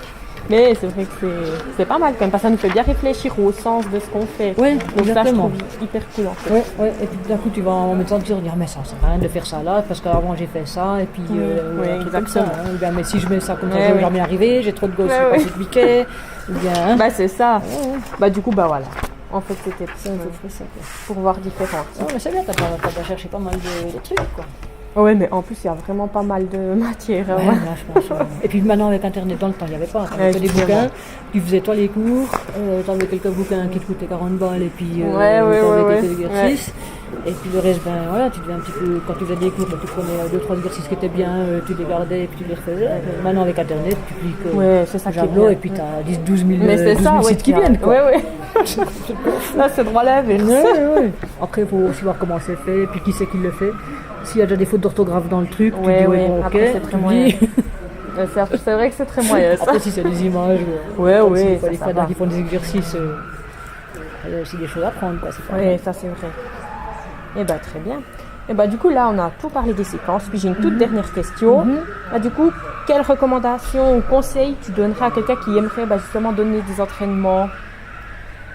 Mais c'est vrai que c'est pas mal quand même, parce que ça nous fait bien réfléchir au sens de ce qu'on fait. Oui, donc exactement. ça, je trouve hyper cool en fait. Oui, et puis d'un coup, tu vas en mettant te dire, mais ça sert à rien de faire ça là, parce qu'avant j'ai fait ça, et puis comme ça. Ou bien, mais si je mets ça comme ça, je vais jamais arriver, j'ai trop de gosses qui passent le week-end. Ou bien, c'est ça. Du coup, voilà. En fait, c'était ça, pour voir différentes. Non, mais c'est bien, t'as cherché pas mal de trucs, quoi. Ouais, mais en plus, il y a vraiment pas mal de matières. Et puis maintenant, avec Internet, dans le temps, il n'y avait pas. Tu avais que des bouquins, tu faisais toi les cours, tu avais quelques bouquins qui te coûtaient 40 balles, et puis tu avais quelques exercices. Et puis le reste, tu devais un petit peu, quand tu faisais des cours, tu prenais 2-3 exercices qui étaient bien, tu les gardais et puis tu les refaisais. Maintenant, avec Internet, tu cliques Javelot, et puis tu as 12 000 sites qui viennent. Là, c'est droit là. Après, il faut aussi voir comment c'est fait, et puis qui c'est qui le fait. S'il y a déjà des fautes d'orthographe dans le truc, tu dis après, c'est très moyen. C'est vrai que c'est très moyen. Après, si c'est des images, les fadins qui font des exercices, il y a aussi des choses à prendre. Oui, ça c'est vrai. Et très bien. Et du coup, là, on a tout parlé des séquences. Puis j'ai une toute dernière question. Du coup, quelles recommandations ou conseils tu donnerais à quelqu'un qui aimerait justement donner des entraînements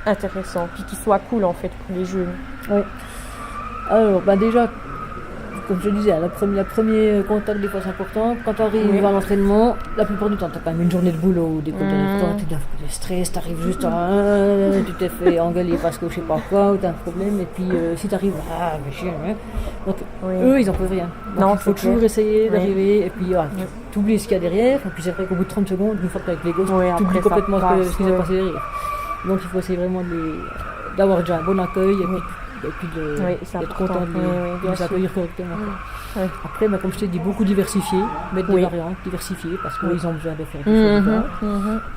intéressants, puis qui soient cool en fait pour les jeunes? Oui. Alors, déjà, comme je disais, le premier contact des fois c'est important. Quand tu arrives à l'entraînement, la plupart du temps, tu as quand même une journée de boulot ou des tu as du stress, tu arrives juste tu t'es fait engueuler parce que je sais pas quoi, ou tu as un problème, et puis si tu arrives, mais chier, donc eux ils en peuvent rien. Donc, il faut toujours essayer d'arriver, et puis tu oublies ce qu'il y a derrière, et puis c'est vrai qu'au bout de 30 secondes, une fois que tu es avec les gosses, tu oublies complètement ce qui s'est passé derrière. Donc il faut essayer vraiment d'avoir déjà un bon accueil, et puis d'être content de nous accueillir correctement. Après, comme je t'ai dit, beaucoup diversifier, mettre des variantes diversifiées, parce qu'ils ont besoin de faire des choses.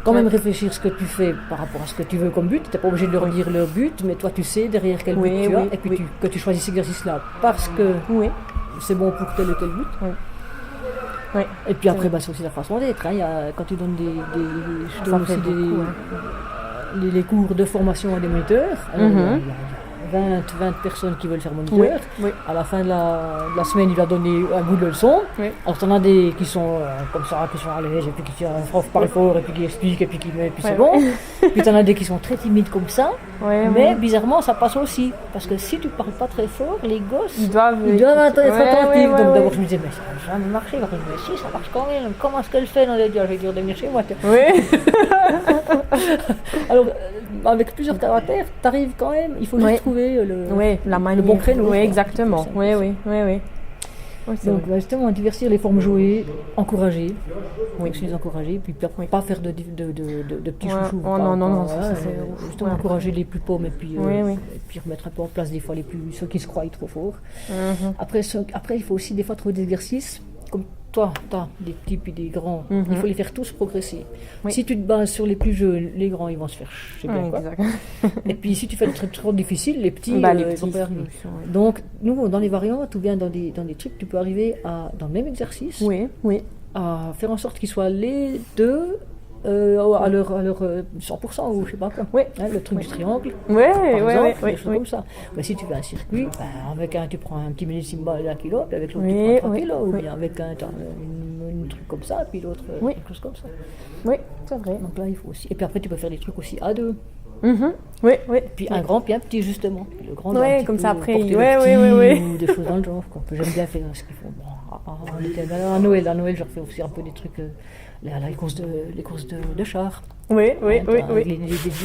Quand même réfléchir ce que tu fais par rapport à ce que tu veux comme but. Tu n'es pas obligé de leur dire leur but, mais toi tu sais derrière quel but tu as, et puis que tu choisis cet exercice-là parce que c'est bon pour tel et tel but. Et puis après, c'est aussi la façon d'être. Quand tu donnes je donne aussi les cours de formation à des moniteurs. Alors, 20 personnes qui veulent faire moniteur. À la fin de la semaine, il va donner un bout de leçon. Alors, tu en as des qui sont comme ça, qui sont à l'aise, et puis qui parlent fort, et puis qui expliquent, et puis c'est bon. Puis tu en as des qui sont très timides comme ça. Mais bizarrement, ça passe aussi. Parce que si tu parles pas très fort, les gosses, ils doivent être attentifs. Donc d'abord, je me disais, mais ça va jamais marcher. Mais si, ça marche quand même. Comment est-ce qu'elle fait? Je vais dire de venir chez moi. Alors, avec plusieurs caractères, tu arrives quand même, il faut juste trouver le bon créneau. Oui, exactement. Oui. Donc, justement, diversifier les formes jouées, encourager. Aussi les encourager, puis pas faire de petits chouchous. Non, c'est justement encourager les plus pauvres, et puis remettre un peu en place des fois ceux qui se croient trop forts. Après, il faut aussi des fois trouver des exercices, comme toi, tu as des petits et des grands, il faut les faire tous progresser. Si tu te bases sur les plus jeunes, les grands, ils vont se faire chier bien quoi. Et puis si tu fais des trucs trop difficiles, les petits, ils vont pas arriver. Donc, nous, dans les variantes, ou bien dans des trucs, tu peux arriver dans le même exercice, à faire en sorte qu'ils soient les deux à leur 100% ou je sais pas quoi. Le truc du triangle, par exemple, des choses comme ça. Mais si tu fais un circuit, avec tu prends un petit millésime d'1 kilo, puis avec l'autre tu prends 3 kilos, ou bien avec un truc comme ça, puis l'autre quelque chose comme ça. Oui, c'est vrai. Donc là il faut aussi. Et puis après tu peux faire des trucs aussi à deux. Puis un grand puis un petit justement. Le grand comme ça après. Ou des choses dans le genre. J'aime bien faire ce qu'ils font. À Noël, je refais aussi un peu des trucs. Les courses de chars. Les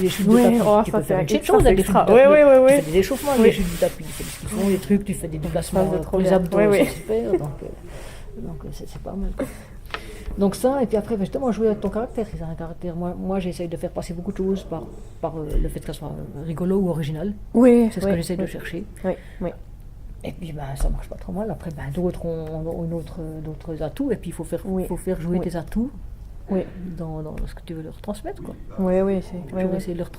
chutes de tapis. Tu peux faire quelque chose avec les chutes de tapis. Tu fais des échauffements avec les chutes de tapis. Tu fais des trucs, tu fais des déplacements pour les abdos. C'est super. Donc c'est pas mal. Donc ça, et puis après, justement, jouer avec ton caractère. Si c'est un caractère, moi j'essaye de faire passer beaucoup de choses par le fait que ça soit rigolo ou original. Oui, C'est ce que j'essaye de chercher. Oui, oui. Et puis ça marche pas trop mal. Après, d'autres ont d'autres atouts, et puis il faut faire jouer tes atouts dans ce que tu veux leur transmettre, quoi. Oui, Toujours essayer de leur transmettre.